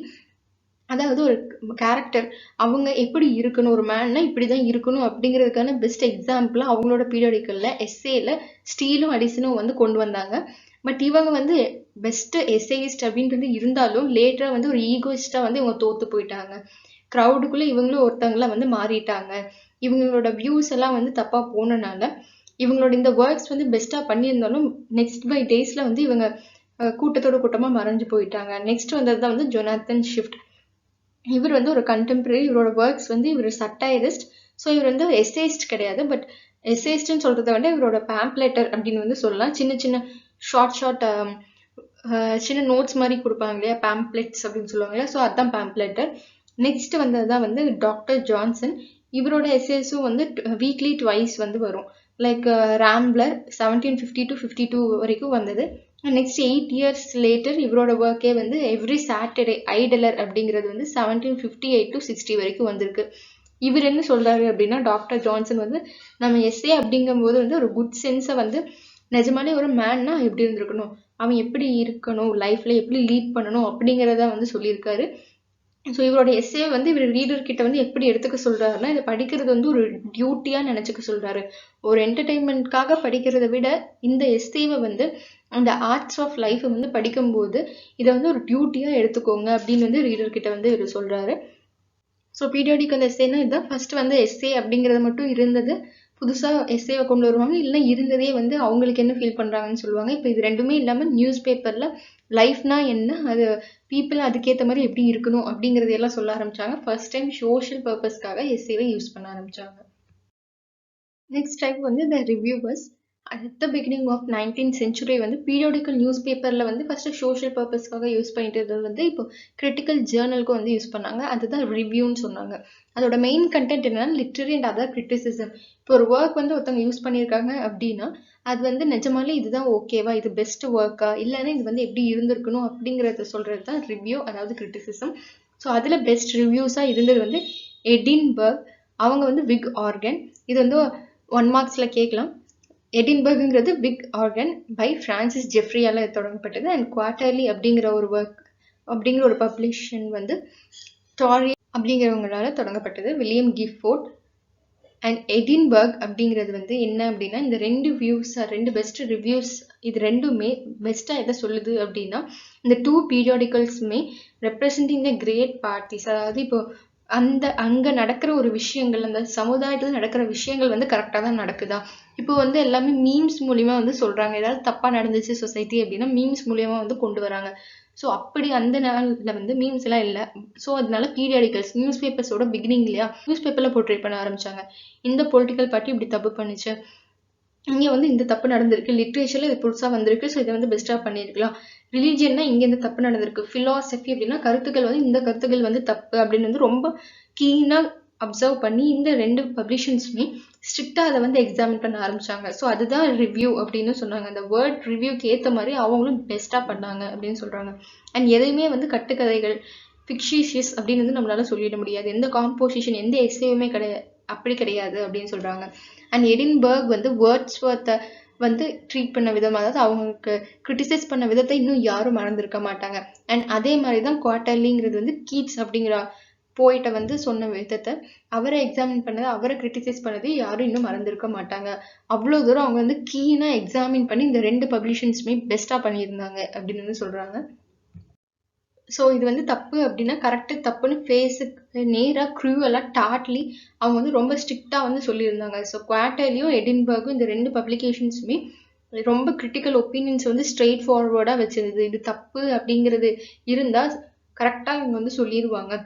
[SPEAKER 1] அதாவது ஒரு கேரக்டர் அவங்க எப்படி இருக்கணும், ஒரு மேன்னா இப்படிதான் இருக்கணும் அப்படிங்கிறதுக்கான பெஸ்ட் எக்ஸாம்பிளா அவங்களோட பீரியோடிக்கல்ல எஸ்ஏல ஸ்டீலும் அடிசனும் வந்து கொண்டு வந்தாங்க. பட் இவங்க வந்து பெஸ்ட் எஸ்ஏயிஸ்ட் அப்படின்றது இருந்தாலும் லேட்டரா வந்து ஒரு ஈகோயிஸ்டா வந்து இவங்க தோத்து போயிட்டாங்க. க்ரௌடுக்குள்ள இவங்களும் ஒருத்தவங்களா வந்து மாறிட்டாங்க. இவங்களோட வியூஸ் எல்லாம் வந்து தப்பா போனனால இவங்களோட இந்த ஒர்க்ஸ் வந்து பெஸ்டா பண்ணியிருந்தாலும் நெக்ஸ்ட் பை டேஸ்ல வந்து இவங்க கூட்டத்தோட கூட்டமா மறைஞ்சு போயிட்டாங்க. நெக்ஸ்ட் வந்ததுதான் வந்து ஜொனாத்தன் ஷிஃப்ட். இவர் வந்து ஒரு கண்டெம்பரரி, இவரோட ஒர்க்ஸ் வந்து இவர் சட்டைரிஸ்ட். ஸோ இவர் வந்து எஸ்ஏயிஸ்ட் கிடையாது, பட் எஸ்ஏயிஸ்ட்னு சொல்றதை விட இவரோட பேம்ப்ளேட்டர் அப்படின்னு வந்து சொல்லலாம். சின்ன சின்ன ஷார்ட் சின்ன நோட்ஸ் மாதிரி கொடுப்பாங்க இல்லையா, பேம்ப்ளெட்ஸ் அப்படின்னு சொல்லுவாங்க இல்லையா, ஸோ அதுதான் பேம்ப்ளேட்டர். நெக்ஸ்ட் வந்ததுதான் வந்து டாக்டர் ஜான்சன். இவரோட எஸ்ஏஸும் வந்து வீக்லி ட்வைஸ் வந்து வரும். லைக் ராம்ப்ளர் 1750 to 52 வரைக்கும் வந்தது. நெக்ஸ்ட் 8 years லேட்டர் இவரோட ஒர்க்கே வந்து எவ்ரி சாட்டர்டே ஐடலர் அப்படிங்கிறது வந்து 1758 to 60 வரைக்கும் வந்திருக்கு. இவர் என்ன சொல்றாரு அப்படின்னா டாக்டர் ஜான்சன் வந்து நம்ம எஸ்ஏ அப்படிங்கும்போது வந்து ஒரு குட் சென்ஸை வந்து நிஜமாலே ஒரு மேன்னா எப்படி இருந்திருக்கணும், அவன் எப்படி இருக்கணும், லைஃப்ல எப்படி லீட் பண்ணணும் அப்படிங்கிறத வந்து சொல்லியிருக்காரு. ஸோ இவரோட எஸ்ஸே வந்து இவர் ரீடர் கிட்ட வந்து எப்படி எடுத்துக்க சொல்றாருன்னா இதை படிக்கிறது வந்து ஒரு டியூட்டியா நினைச்சுக்க சொல்றாரு. ஒரு என்டர்டெயின்மெண்ட்காக படிக்கிறத விட இந்த எஸ்ஸேவை வந்து அந்த ஆர்ட்ஸ் ஆஃப் லைஃப் வந்து படிக்கும்போது இதை வந்து ஒரு டியூட்டியா எடுத்துக்கோங்க அப்படின்னு வந்து ரீடர் கிட்ட வந்து இவர் சொல்றாரு. ஸோ பீரியாடிக்கல் எஸ்ஸேன்னா இதுதான். ஃபர்ஸ்ட் வந்து எஸ்ஸே அப்படிங்கிறது மட்டும் இருந்தது, புதுசா எஸ்ஸேவை கொண்டு வருவாங்க. இல்லைன்னா இருந்ததே வந்து அவங்களுக்கு என்ன ஃபீல் பண்றாங்கன்னு சொல்லுவாங்க. இப்போ இது ரெண்டுமே இல்லாம நியூஸ் பேப்பர்ல லைஃப்னா என்ன, அது பீப்புள் அதுக்கேற்ற மாதிரி எப்படி இருக்கணும் அப்படிங்கறதையெல்லாம் சொல்ல ஆரம்பிச்சாங்க. ஃபர்ஸ்ட் டைம் சோஷியல் பர்பஸ்க்காக எஸ்ஸேவை யூஸ் பண்ண ஆரம்பிச்சாங்க. நெக்ஸ்ட் டைப் வந்து the reviewers. At the beginning of 19th century வந்து பீரியாடிக்கல் நியூஸ் பேப்பரில் வந்து ஃபஸ்ட்டு சோஷியல் பர்பஸ்க்காக யூஸ் பண்ணிட்டு இருந்தது வந்து இப்போ கிரிட்டிக்கல் ஜேர்னலுக்கும் வந்து யூஸ் பண்ணாங்க. அதுதான் ரிவ்யூன்னு சொன்னாங்க. அதோட மெயின் கண்டென்ட் என்னன்னா லிட்ரரி அண்ட் அதர் கிரிட்டிசிசம். இப்போ ஒரு ஒர்க் வந்து ஒருத்தவங்க யூஸ் பண்ணியிருக்காங்க அப்படின்னா அது வந்து நிஜமாலே இதுதான் ஓகேவா, இது பெஸ்ட் ஒர்க்கா, இல்லைன்னா இது வந்து எப்படி இருந்திருக்கணும் அப்படிங்கிறத சொல்கிறது தான் ரிவ்யூ, அதாவது கிரிட்டிசிசம். ஸோ அதில் பெஸ்ட் ரிவ்யூஸாக இருந்தது வந்து எடின்பர்க். அவங்க வந்து விக் ஆர்கன். இது வந்து 1 மார்க்ஸில் கேட்கலாம். எடின்பர்க்ங்கிறது பிக் ஆர்கன் பை ஃப்ரான்சிஸ் ஜெஃப்ரியால் தொடங்கப்பட்டது. அண்ட் குவார்ட்டர்லி அப்படிங்கிற ஒரு ஒர்க் அப்படிங்கிற ஒரு பப்ளிஷன் வந்து டாரி அப்படிங்கிறவங்களால தொடங்கப்பட்டது, வில்லியம் கிஃபோர்ட். அண்ட் எடின்பர்க் அப்படிங்கிறது வந்து என்ன அப்படின்னா இந்த 2 பெஸ்ட் ரிவ்யூஸ் இது ரெண்டுமே பெஸ்ட்டாக எதை சொல்லுது அப்படின்னா இந்த 2 பீரியாடிக்கல்ஸுமே ரெப்ரசன்டிங் த கிரேட் பார்ட்டிஸ். அதாவது இப்போ அங்கே நடக்கிற ஒரு விஷயங்கள், அந்த சமுதாயத்தில் நடக்கிற விஷயங்கள் வந்து கரெக்டாக தான் நடக்குதா. இப்போ வந்து எல்லாமே மீம்ஸ் மூலியமா வந்து சொல்கிறாங்க. ஏதாவது தப்பாக நடந்துச்சு சொசைட்டி அப்படின்னா மீம்ஸ் மூலியமா வந்து கொண்டு வராங்க. ஸோ அப்படி அந்த நாளில் வந்து மீம்ஸ் எல்லாம் இல்லை. ஸோ அதனால பீரியாடிக்கல்ஸ் நியூஸ் பேப்பர்ஸோட பிகினிங் இல்லையா, நியூஸ் பேப்பரில் போர்ட்ரே பண்ண ஆரம்பிச்சாங்க. இந்த பொலிட்டிக்கல் பார்ட்டி இப்படி தப்பு பண்ணுச்சு, இங்கே வந்து இந்த தப்பு நடந்திருக்கு, லிட்ரேச்சரில் இது புதுசாக வந்திருக்கு, ஸோ இதை வந்து பெஸ்ட்டாக பண்ணியிருக்கலாம். ரிலீஜியன்னா இங்கே இந்த தப்பு நடந்திருக்கு, ஃபிலாசபி அப்படின்னா கருத்துக்கள் வந்து இந்த கருத்துக்கள் வந்து தப்பு அப்படின்னு வந்து ரொம்ப கீனாக அப்சர்வ் பண்ணி இந்த 2 பப்ளிஷன்ஸுமே ஸ்ட்ரிக்டாக அதை வந்து எக்ஸாமின் பண்ண ஆரம்பிச்சாங்க. ஸோ அதுதான் ரிவ்யூ அப்படின்னு சொன்னாங்க. அந்த வேர்ட் ரிவ்யூக்கு ஏற்ற மாதிரி அவங்களும் பெஸ்ட்டாக பண்ணாங்க அப்படின்னு சொல்கிறாங்க. அண்ட் எதையுமே வந்து கட்டுக்கதைகள் ஃபிக்ஷிஷியஸ் அப்படின்னு வந்து நம்மளால சொல்லிட முடியாது. எந்த காம்போசிஷன் எந்த எஸ்ஸேயுமே அப்படி கிடையாது அப்படின்னு சொல்கிறாங்க. அண்ட் எடின்பர்க் வந்து வேர்ட்ஸ்வொர்த்தை வந்து ட்ரீட் பண்ண விதம், அதாவது அவங்களுக்கு கிரிட்டிசைஸ் பண்ண விதத்தை இன்னும் யாரும் மறந்துருக்க மாட்டாங்க. அண்ட் அதே மாதிரி தான் குவார்ட்டர்லிங்கிறது வந்து கீட்ஸ் அப்படிங்கிற போயிட்டை வந்து சொன்ன விதத்தை, அவரை எக்ஸாமின் பண்ணது, அவரை கிரிட்டிசைஸ் பண்ணது யாரும் இன்னும் மறந்துருக்க மாட்டாங்க. அவ்வளோ தூரம் அவங்க வந்து கீனாக எக்ஸாமின் பண்ணி இந்த 2 பப்ளிஷன்ஸுமே பெஸ்ட்டாக பண்ணியிருந்தாங்க அப்படின்னு வந்து சொல்கிறாங்க. ஸோ இது வந்து தப்பு அப்படின்னா கரெக்டு தப்புன்னு ஃபேஸுக்கு நேராக க்ரூவலாக டாட்லி அவங்க வந்து ரொம்ப ஸ்ட்ரிக்டாக வந்து சொல்லியிருந்தாங்க. ஸோ குவார்ட்டர்லியும் எடின்பர்க்கும் இந்த 2 பப்ளிகேஷன்ஸுமே ரொம்ப கிரிட்டிக்கல் ஒப்பீனியன்ஸ் வந்து ஸ்ட்ரெயிட் ஃபார்வர்டாக வச்சிருந்தது. இது தப்பு அப்படிங்கிறது இருந்தால் கரெக்டாக இவங்க வந்து சொல்லிடுவாங்க.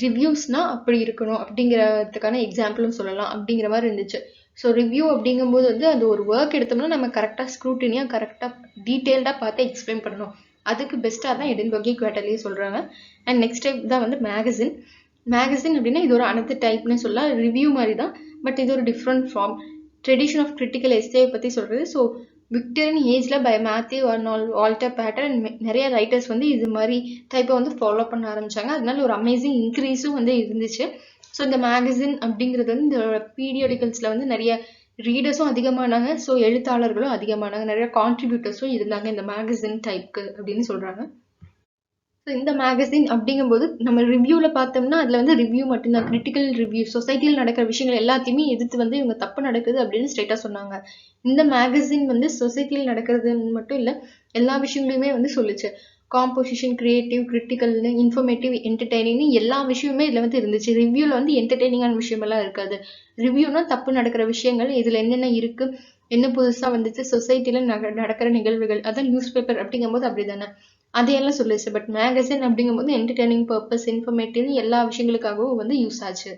[SPEAKER 1] ரிவ்யூஸ்னால் அப்படி இருக்கணும் அப்படிங்கிறதுக்கான எக்ஸாம்பிளும் சொல்லலாம் அப்படிங்கிற மாதிரி இருந்துச்சு. ஸோ ரிவ்யூ அப்படிங்கும்போது வந்து அது ஒரு ஒர்க் எடுத்தோம்னா நம்ம கரெக்டாக ஸ்க்ரூட்டினியாக கரெக்டாக டீட்டெயில்டாக பார்த்து எக்ஸ்பிளைன் பண்ணணும். அதுக்கு பெஸ்ட்டாக தான் எடின்பர்க் குவார்ட்டர்லி சொல்கிறாங்க. அண்ட் நெக்ஸ்ட் டைப் தான் வந்து மேகசின். மேகசின் அப்படின்னா இது ஒரு அனதர் டைப்னு சொல்லலாம், ரிவ்யூ மாதிரி தான், பட் இது ஒரு different form. Tradition of critical essay பற்றி சொல்கிறது. ஸோ விக்டோரியன் ஏஜில் by Matthew Arnold, Walter Pater நிறைய ரைட்டர்ஸ் வந்து இது மாதிரி டைப்பை வந்து ஃபாலோ பண்ண ஆரம்பித்தாங்க. அதனால ஒரு அமேசிங் இன்க்ரீஸும் வந்து இருந்துச்சு. ஸோ இந்த மேகசின் அப்படிங்கிறது வந்து இந்த பீரியாடிக்கல்ஸில் வந்து நிறைய ரீடர்ஸும் அதிகமானாங்க. ஸோ எழுத்தாளர்களும் அதிகமானாங்க, நிறைய கான்ட்ரிபியூட்டர்ஸும் இருந்தாங்க இந்த மேகசின் டைப்க்கு அப்படின்னு சொல்கிறாங்க. ஸோ இந்த மேகசின் அப்படிங்கும்போது நம்ம ரிவ்யூவில் பார்த்தோம்னா அதில் வந்து ரிவ்யூ மட்டும்தான், கிரிட்டிக்கல் ரிவ்யூ, சொசைட்டியில் நடக்கிற விஷயங்கள் எல்லாத்தையுமே எதிர்த்து வந்து இவங்க தப்பு நடக்குது அப்படின்னு ஸ்ட்ரெயிட்டாக சொன்னாங்க. இந்த மேகசின் வந்து சொசைட்டியில் நடக்கிறதுன்னு மட்டும் இல்லை, எல்லா விஷயங்களையுமே வந்து சொல்லிச்சு. காம்போசிஷன், கிரியேட்டிவ், கிரிட்டிக்கல்னு, இன்ஃபர்மேட்டிவ், என்டர்டெய்னிங்னு எல்லா விஷயமுமே இதில் வந்து இருந்துச்சு. ரிவ்யூவில் வந்து என்டர்டெய்னிங்கான விஷயமெல்லாம் இருக்காது. ரிவ்யூனா தப்பு நடக்கிற விஷயங்கள், இதில் என்னென்ன இருக்குது, என்ன புதுசாக வந்துச்சு, சொசைட்டியில் நடக்கிற நிகழ்வுகள், அதான் நியூஸ் பேப்பர் அப்படிங்கும்போது அப்படி தானே, அதையெல்லாம் சொல்லிச்சு. பட் மேகசின் அப்படிங்கும்போது என்டர்டெய்னிங் பர்பஸ், இன்ஃபர்மேட்டிவ் எல்லா விஷயங்களுக்காகவும் வந்து யூஸ் ஆச்சு.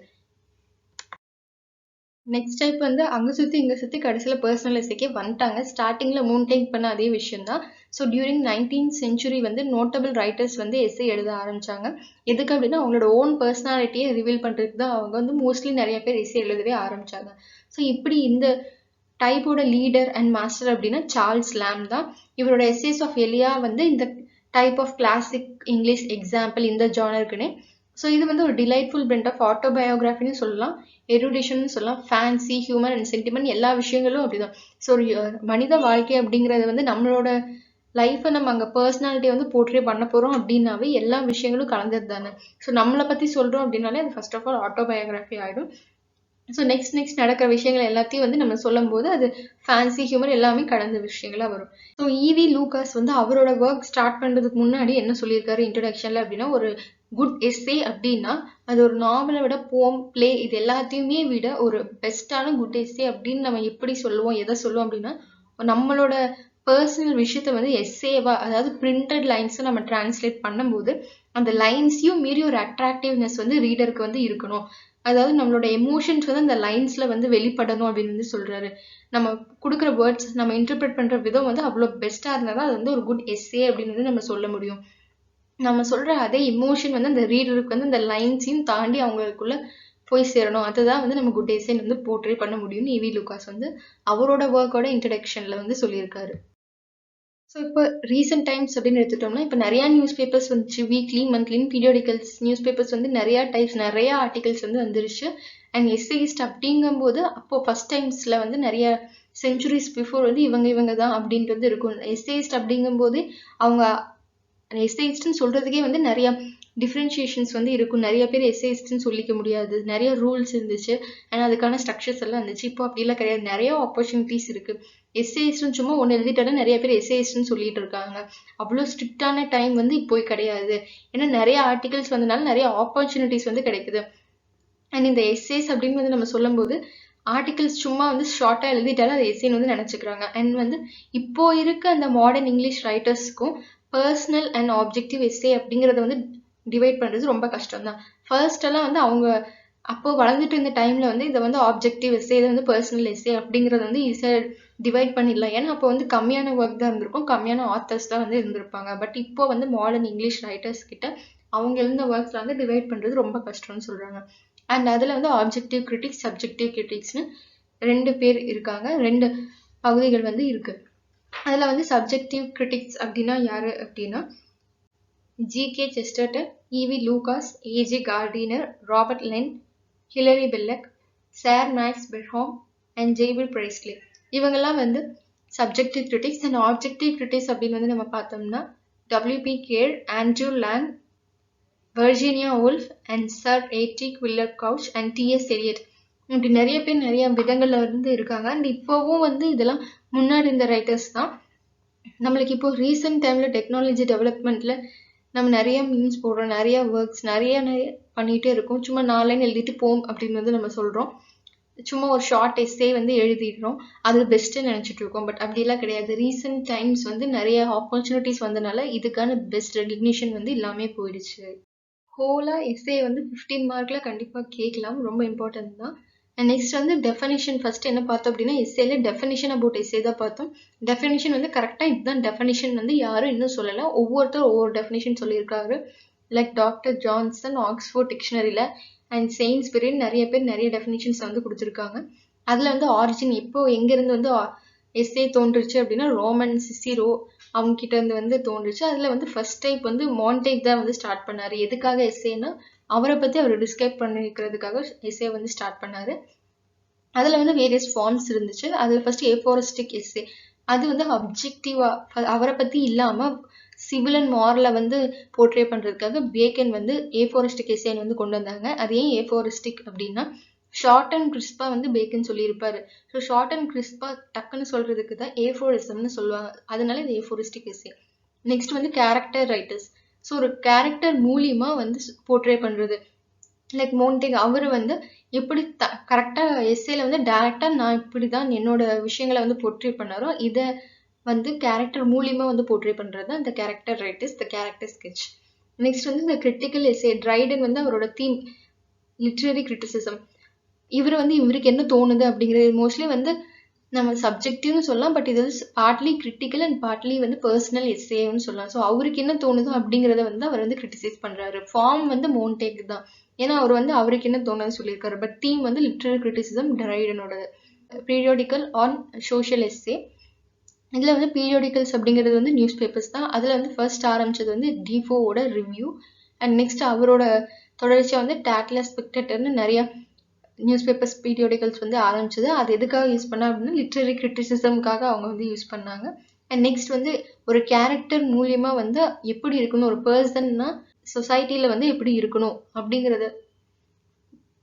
[SPEAKER 1] நெக்ஸ்ட் டைப் வந்து அங்கே சுற்றி இங்கே சுற்றி கடைசியில் பர்சனல் எஸ்ஸேக்கே வந்துட்டாங்க. ஸ்டார்டிங்கில் 3 டைப் பண்ண அதே விஷயம் தான். ஸோ டியூரிங் 19th சென்ச்சுரி வந்து நோட்டபிள் ரைட்டர்ஸ் வந்து எஸ்ஸே எழுத ஆரம்பித்தாங்க. எதுக்கு அப்படின்னா அவங்களோட ஓன் பர்சனாலிட்டியை ரிவீல் பண்ணுறதுக்கு தான் அவங்க வந்து மோஸ்ட்லி நிறைய பேர் எஸ்ஸே எழுதவே ஆரம்பித்தாங்க. ஸோ இப்படி இந்த டைப்போட லீடர் அண்ட் மாஸ்டர் அப்படின்னா சார்ல்ஸ் லாம் தான். இவரோட எஸ்ஸேஸ் ஆஃப் எலியா வந்து இந்த type of classic English example இந்த ஜானருக்குன்னு. ஸோ இது வந்து ஒரு டிலைட்ஃபுல் பிளெண்ட் ஆஃப் ஆட்டோபயோகிராஃபின்னு சொல்லலாம், எருடிஷன்னு சொல்லலாம், ஃபேன்சி, ஹியூமர் அண்ட் சென்டிமெண்ட் எல்லா விஷயங்களும் அப்படிதான். ஸோ மனித வாழ்க்கை அப்படிங்கிறது வந்து நம்மளோட லைஃப்பை நம்ம அங்கே பர்சனாலிட்டியை வந்து போர்ட்ரே பண்ண போகிறோம் அப்படின்னாவே எல்லா விஷயங்களும் கலந்தது தானே. ஸோ நம்மளை பற்றி சொல்கிறோம் அப்படின்னாலே அது ஃபர்ஸ்ட் ஆஃப் ஆல் ஆட்டோபயோகிராஃபி ஆகிடும். ஸோ நெக்ஸ்ட் நடக்கிற விஷயங்கள் எல்லாத்தையும் வந்து நம்ம சொல்லும் போது அது ஃபேன்சி, ஹியூமர் எல்லாமே கடந்த விஷயங்களாக வரும். ஸோ ஈவி லூகாஸ் வந்து அவரோட ஒர்க் ஸ்டார்ட் பண்ணுறதுக்கு முன்னாடி என்ன சொல்லியிருக்காரு இன்ட்ரடக்ஷனில் அப்படின்னா, ஒரு குட் எஸ்ஸே அப்படின்னா அது ஒரு நாவலை விட போம், பிளே இது எல்லாத்தையுமே விட ஒரு பெஸ்ட்டான குட் எஸ்ஸே அப்படின்னு நம்ம எப்படி சொல்லுவோம், எதை சொல்லுவோம் அப்படின்னா நம்மளோட பர்சனல் விஷயத்த வந்து எஸ்ஸேவா, அதாவது பிரிண்டட் லைன்ஸை நம்ம டிரான்ஸ்லேட் பண்ணும்போது அந்த லைன்ஸையும் மீறி ஒரு அட்ராக்டிவ்னஸ் வந்து ரீடருக்கு வந்து இருக்கணும். அதாவது நம்மளோட எமோஷன்ஸ் வந்து அந்த லைன்ஸ்ல வந்து வெளிப்படணும் அப்படின்னு வந்து சொல்றாரு. நம்ம கொடுக்குற வேர்ட்ஸ் நம்ம இன்டர்பிரட் பண்ற விதம் வந்து அவ்வளோ பெஸ்டா இருந்தா தான் அது வந்து ஒரு குட் எஸ்ஸே அப்படின்னு வந்து நம்ம சொல்ல முடியும். நம்ம சொல்ற அதே எமோஷன் வந்து அந்த ரீடருக்கு வந்து அந்த லைன்ஸையும் தாண்டி அவங்களுக்குள்ள போய் சேரணும். அதுதான் வந்து நம்ம குட் எஸ்ஸேன்னு வந்து போர்ட்ரே பண்ண முடியும்னு ஈவி லூகாஸ் வந்து அவரோட ஒர்க்கோட இன்ட்ரடக்ஷன்ல வந்து சொல்லியிருக்காரு. ஸோ இப்போ ரீசெண்ட் டைம்ஸ் அப்படின்னு எடுத்துட்டோம்னா இப்போ நிறையா நியூஸ் பேப்பர்ஸ் வந்துச்சு. வீக்லி மந்த்லின்னு பீரியாடிக்கல்ஸ் நியூஸ் பேப்பர்ஸ் வந்து நிறையா டைப்ஸ் நிறையா ஆர்டிகல்ஸ் வந்து வந்துருச்சு. அண்ட் எஸ்ஏயிஸ்ட் அப்படிங்கும்போது அப்போ ஃபர்ஸ்ட் டைம்ஸில் வந்து நிறைய செஞ்சுரிஸ் பிஃபோர் வந்து இவங்க தான் அப்படின்றது இருக்கும். எஸ்ஏயிஸ்ட் அப்படிங்கும்போது அவங்க எஸ்ஏயிஸ்ட்னு சொல்றதுக்கே வந்து நிறைய டிஃப்ரென்ஷியேஷன்ஸ் வந்து இருக்கும். நிறைய பேர் எஸ்ஏயிஸ்ட்னு சொல்லிக்க முடியாது. நிறைய ரூல்ஸ் இருந்துச்சு. அண்ட் அதுக்கான ஸ்ட்ரக்சர்ஸ் எல்லாம் இருந்துச்சு. இப்போ அப்படிலாம் கிடையாது. நிறைய ஆப்பர்ச்சுனிட்டிஸ் இருக்கு. எஸ்ஏயிஸ்ட்னு சும்மா ஒன்று எழுதிட்டாலும் நிறைய பேர் எஸ்ஏயிஸ்ட்னு சொல்லிட்டு இருக்காங்க. அவ்வளோ ஸ்ட்ரிக்டான டைம் வந்து இப்போ கிடையாது. ஏன்னா நிறைய ஆர்டிகல்ஸ் வந்தனால நிறைய ஆப்பர்ச்சுனிட்டிஸ் வந்து கிடைக்குது. அண்ட் இந்த எஸ்ஏஸ் அப்படின்னு வந்து நம்ம சொல்லும்போது ஆர்டிகல்ஸ் சும்மா வந்து ஷார்ட்டாக எழுதிட்டாலும் அது எஸ்ஏன்னு வந்து நினச்சிக்கிறாங்க. அண்ட் வந்து இப்போ இருக்க அந்த மாடர்ன் இங்கிலீஷ் ரைட்டர்ஸ்க்கும் பர்சனல் அண்ட் ஆப்ஜெக்டிவ் எஸ்ஏ அப்படிங்கிறத வந்து டிவைட் பண்ணுறது ரொம்ப கஷ்டம் தான். ஃபர்ஸ்ட் எல்லாம் வந்து அவங்க அப்போ வளர்ந்துட்டு இருந்த டைம்ல வந்து இதை வந்து ஆப்ஜெக்டிவ் எஸ்ஏ, இதை வந்து பர்சனல் எஸ்ஏ அப்படிங்கிறத வந்து ஈஸியாக டிவைட் பண்ணிடலாம். ஏன்னா அப்போ வந்து கம்மியான ஒர்க் தான் இருந்திருக்கும், கம்மியான ஆத்தர்ஸ் தான் வந்து இருந்திருப்பாங்க. பட் இப்போ வந்து மாடர்ன் இங்கிலீஷ் ரைட்டர்ஸ் கிட்ட அவங்க எழுந்த ஒர்க்ஸ்ல வந்து டிவைட் பண்ணுறது ரொம்ப கஷ்டம்னு சொல்றாங்க. அண்ட் அதில் வந்து ஆப்ஜெக்டிவ் கிரிட்டிக்ஸ், சப்ஜெக்டிவ் கிரிட்டிக்ஸ்னு 2 பேர் இருக்காங்க. 2 பகுதிகள் வந்து இருக்கு. அதில் வந்து சப்ஜெக்டிவ் கிரிட்டிக்ஸ் அப்படின்னா யாரு அப்படின்னா G K. Chesterton, E V Lucas, A J. Gardiner, Robert Lynd, Hilaire Belloc, sir Max Beerbohm and J B Priestley. இவங்கெல்லாம் வந்து subjective critics. And objective critics அப்படின்னு வந்து நம்ம பார்த்தோம்னா W.P. Ker, Andrew Lang, Virginia Woolf and sir A.T. Quiller Couch and T.S. Eliot. இப்படி நிறைய பேர் நிறைய விதங்கள்ல இருந்து இருக்காங்க. அண்ட் இப்போவும் வந்து இதெல்லாம் முன்னாடி இந்த ரைட்டர்ஸ் தான். நம்மளுக்கு இப்போ ரீசெண்ட் டைம்ல டெக்னாலஜி டெவலப்மெண்ட்ல நம்ம நிறைய மீன்ஸ் போடுறோம், நிறைய ஒர்க்ஸ் நிறைய பண்ணிகிட்டே இருக்கோம். சும்மா 4 லைன் எழுதிட்டு போம் அப்படின்னு வந்து நம்ம சொல்கிறோம். சும்மா ஒரு ஷார்ட் எஸ்ஸே வந்து எழுதிடுறோம், அது பெஸ்ட்டுன்னு நினச்சிட்டு இருக்கோம். பட் அப்படிலாம் கிடையாது. ரீசெண்ட் டைம்ஸ் வந்து நிறைய ஆப்பர்ச்சுனிட்டிஸ் வந்தனால இதுக்கான பெஸ்ட் ரெகக்னிஷன் வந்து எல்லாமே போயிடுச்சு. ஹோலாக எஸ்ஏ வந்து 15 மார்க்கில் கண்டிப்பாக கேட்கலாம், ரொம்ப இம்பார்ட்டன்ட் தான். அண்ட் நெக்ஸ்ட் வந்து டெஃபனிஷன். ஃபர்ஸ்ட் என்ன பார்த்தோம் அப்படின்னா எஸ்ஏல டெஃபனிஷன் அபவுட் எஸ்ஏ தான் பார்த்தோம். டெஃபனிஷன் வந்து கரெக்டாக இதுதான் டெஃபனிஷன் வந்து யாரும் இன்னும் சொல்லலை. ஒவ்வொருத்தரும் ஒவ்வொரு டெஃபனிஷன் சொல்லியிருக்காரு. லைக் டாக்டர் ஜான்சன் ஆக்ஸ்ஃபோர்ட் டிக்ஷனரியில் அண்ட் செயின்ஸ்பெரின்னு நிறைய பேர் நிறைய டெஃபினிஷன்ஸ் வந்து கொடுத்துருக்காங்க. அதில் வந்து ஆரிஜின் எப்போ எங்கேருந்து வந்து எஸ்ஏ தோன்றுச்சு அப்படின்னா ரோமன் சிசிரோ அவங்க கிட்ட இருந்து வந்து தோன்றுச்சு. அதில் வந்து ஃபர்ஸ்ட் டைப் வந்து மான்டேக் தான் வந்து ஸ்டார்ட் பண்ணார். எதுக்காக எஸ்ஏன்னா அவரை பற்றி அவர் டிஸ்கிரைப் பண்ணிக்கிறதுக்காக எஸ்ஏ வந்து ஸ்டார்ட் பண்ணார். அதில் வந்து வேரியஸ் ஃபார்ம்ஸ் இருந்துச்சு. அதில் ஃபர்ஸ்ட் ஏஃபோரிஸ்டிக் எஸ்ஏ, அது வந்து அப்ஜெக்டிவாக அவரை பற்றி இல்லாமல் சிவில் அண்ட் மாரலை வந்து போர்ட்ரே பண்ணுறதுக்காக பேக்கன் வந்து ஏஃபோரிஸ்டிக் எஸ்ஏன்னு வந்து கொண்டு வந்தாங்க. அது ஏன் ஏஃபோரிஸ்டிக் அப்படின்னா ஷார்ட் அண்ட் கிறிஸ்பாக வந்து பேக்கன் சொல்லியிருப்பாரு. ஸோ ஷார்ட் அண்ட் கிறிஸ்பாக டக்குன்னு சொல்கிறதுக்கு தான் ஏஃபோரிசம்னு சொல்லுவாங்க. அதனால இது ஏஃபோரிஸ்டிக் எஸ்ஏ. நெக்ஸ்ட் வந்து கேரக்டர் ரைட்டர்ஸ். ஸோ ஒரு கேரக்டர் மூலியமா வந்து போர்ட்ரே பண்ணுறது. லைக் மோன்டேக் அவர் வந்து எப்படி கரெக்டாக எஸ்ஏல வந்து டேரெக்டாக நான் இப்படி தான் என்னோட விஷயங்களை வந்து போர்ட்ரே பண்ணாரோ இதை வந்து கேரக்டர் மூலியமா வந்து போர்ட்ரே பண்ணுறது தான் இந்த character writers, the character sketch. Next வந்து இந்த கிரிட்டிக்கல் எஸ்ஏ. ட்ரைடன் வந்து அவரோட தீம் லிட்ரரி கிரிட்டிசிசம். இவர் வந்து இவருக்கு என்ன தோணுது அப்படிங்கிறது மோஸ்ட்லி வந்து நம்ம சப்ஜெக்டிவ்னு சொல்லலாம். பட் இது வந்து பார்ட்லி கிரிட்டிக்கல் அண்ட் பார்ட்லி வந்து பர்சனல் எஸ்ஏன்னு சொல்லலாம். ஸோ அவருக்கு என்ன தோணுதோ அப்படிங்கிறத வந்து அவர் வந்து கிரிட்டிசைஸ் பண்ணுறாரு. ஃபார்ம் வந்து மோன்டேக் தான், ஏன்னா அவர் வந்து அவருக்கு என்ன தோணுதுன்னு சொல்லியிருக்காரு. பட் தீம் வந்து லிட்ரரி கிரிட்டிசிசம் ட்ரைடனோடது. Periodical on social essay. இதில் வந்து பீரியாடிக்கல்ஸ் அப்படிங்கிறது வந்து நியூஸ் பேப்பர்ஸ் தான். அதில் வந்து ஃபர்ஸ்ட் ஆரம்பிச்சது வந்து டிஃபோவோட ரிவ்யூ. அண்ட் நெக்ஸ்ட் அவரோட தொடர்ச்சியாக வந்து டேட்லா ஸ்பெக்டேட்டர்னு நிறைய நியூஸ் பேப்பர்ஸ் பீரியாடிக்கல்ஸ் வந்து ஆரம்பிச்சது. அது எதுக்காக யூஸ் பண்ணா அப்படின்னா லிட்ரரி கிரிட்டிசிசம்காக அவங்க வந்து யூஸ் பண்ணாங்க. அண்ட் நெக்ஸ்ட் வந்து ஒரு கேரக்டர் மூலியமா வந்து எப்படி இருக்கணும், ஒரு பர்சன்னா சொசைட்டியில் வந்து எப்படி இருக்கணும் அப்படிங்கிறத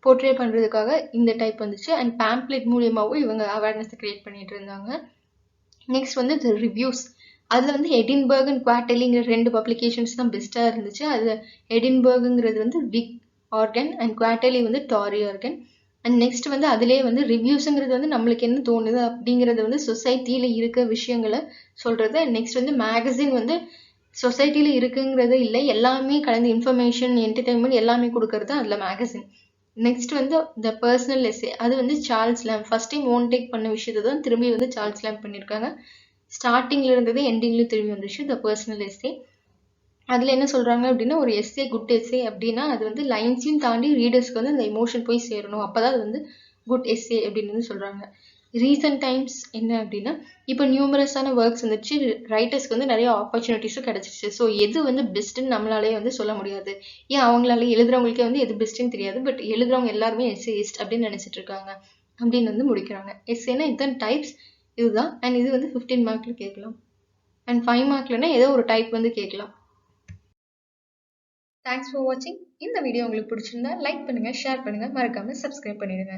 [SPEAKER 1] போர்ட்ரே பண்ணுறதுக்காக இந்த டைப் வந்துச்சு. அண்ட் பேம்ப்ளெட் மூலியமாகவும் இவங்க அவேர்னஸை கிரியேட் பண்ணிட்டு இருந்தாங்க. நெக்ஸ்ட் வந்து த ரிவ்யூஸ். அதில் வந்து எடின்பர்க் அண்ட் குவார்டர்லிங்கிற 2 பப்ளிகேஷன்ஸ் தான் பெஸ்ட்டாக இருந்துச்சு. அதில் எடின்பர்க்குங்கிறது வந்து விக் ஆர்கன் அண்ட் குவார்டர்லி வந்து டாரி ஆர்கன். அண்ட் நெக்ஸ்ட் வந்து அதிலே வந்து ரிவ்யூஸுங்கிறது வந்து நம்மளுக்கு என்ன தோணுது அப்படிங்கிறது வந்து சொசைட்டியில் இருக்க விஷயங்களை சொல்கிறது. அண்ட் நெக்ஸ்ட் வந்து மேகசின் வந்து சொசைட்டியில் இருக்குங்கிறது இல்லை, எல்லாமே கலந்து இன்ஃபர்மேஷன் என்டர்டெயின்மெண்ட் எல்லாமே கொடுக்கறது அதில் மேகசின். நெக்ஸ்ட் வந்து த பர்சனல் எஸ்ஸே. அது வந்து Charles Lamb first time own take பண்ண விஷயத்த தான் திரும்பி வந்து சார்ல்ஸ் லேம்ப் பண்ணியிருக்காங்க. ஸ்டார்டிங்ல இருந்தது எண்டிங்லயும் திரும்பி வந்துச்சு த பர்சனல் எஸ்ஸே. அதுல என்ன சொல்றாங்க அப்படின்னா, ஒரு எஸ்ஸே குட் எஸ்ஸே அப்படின்னா அது வந்து லைன்ஸையும் தாண்டி ரீடர்ஸ்க்கு வந்து அந்த எமோஷன் போய் சேரணும். அப்பதான் அது வந்து குட் எஸ்ஸே அப்படின்னு வந்து சொல்றாங்க. ரீசன்ட் டைம்ஸ் என்ன அப்படின்னா, இப்போ நியூமரஸான ஒர்க்ஸ் வந்துச்சு, ரைட்டர்ஸ்க்கு வந்து நிறைய ஆப்பர்ச்சுனிட்டிஸும் கிடைச்சிச்சு. ஸோ எது வந்து பெஸ்ட்டுன்னு நம்மளாலே வந்து சொல்ல முடியாது. ஏன் அவங்களால எழுதுறவங்களுக்கே வந்து எது பெஸ்ட்டுன்னு தெரியாது. பட் எழுதுறவங்க எல்லாருமே எஸ்ஸேயிஸ்ட் அப்படின்னு நினைச்சிட்டு இருக்காங்க அப்படின்னு வந்து முடிக்கிறாங்க. எஸ்ஸேனா இத்தனை டைப்ஸ் இதுதான். அண்ட் இது வந்து 15 மார்க்ல கேட்கலாம். அண்ட் 5 மார்க்லன்னா ஏதோ ஒரு டைப் வந்து கேட்கலாம். தேங்க்ஸ் ஃபார் வாட்சிங். இந்த வீடியோ உங்களுக்கு பிடிச்சிருந்தா லைக் பண்ணுங்க, ஷேர் பண்ணுங்க, மறக்காம சப்ஸ்கிரைப் பண்ணிடுங்க.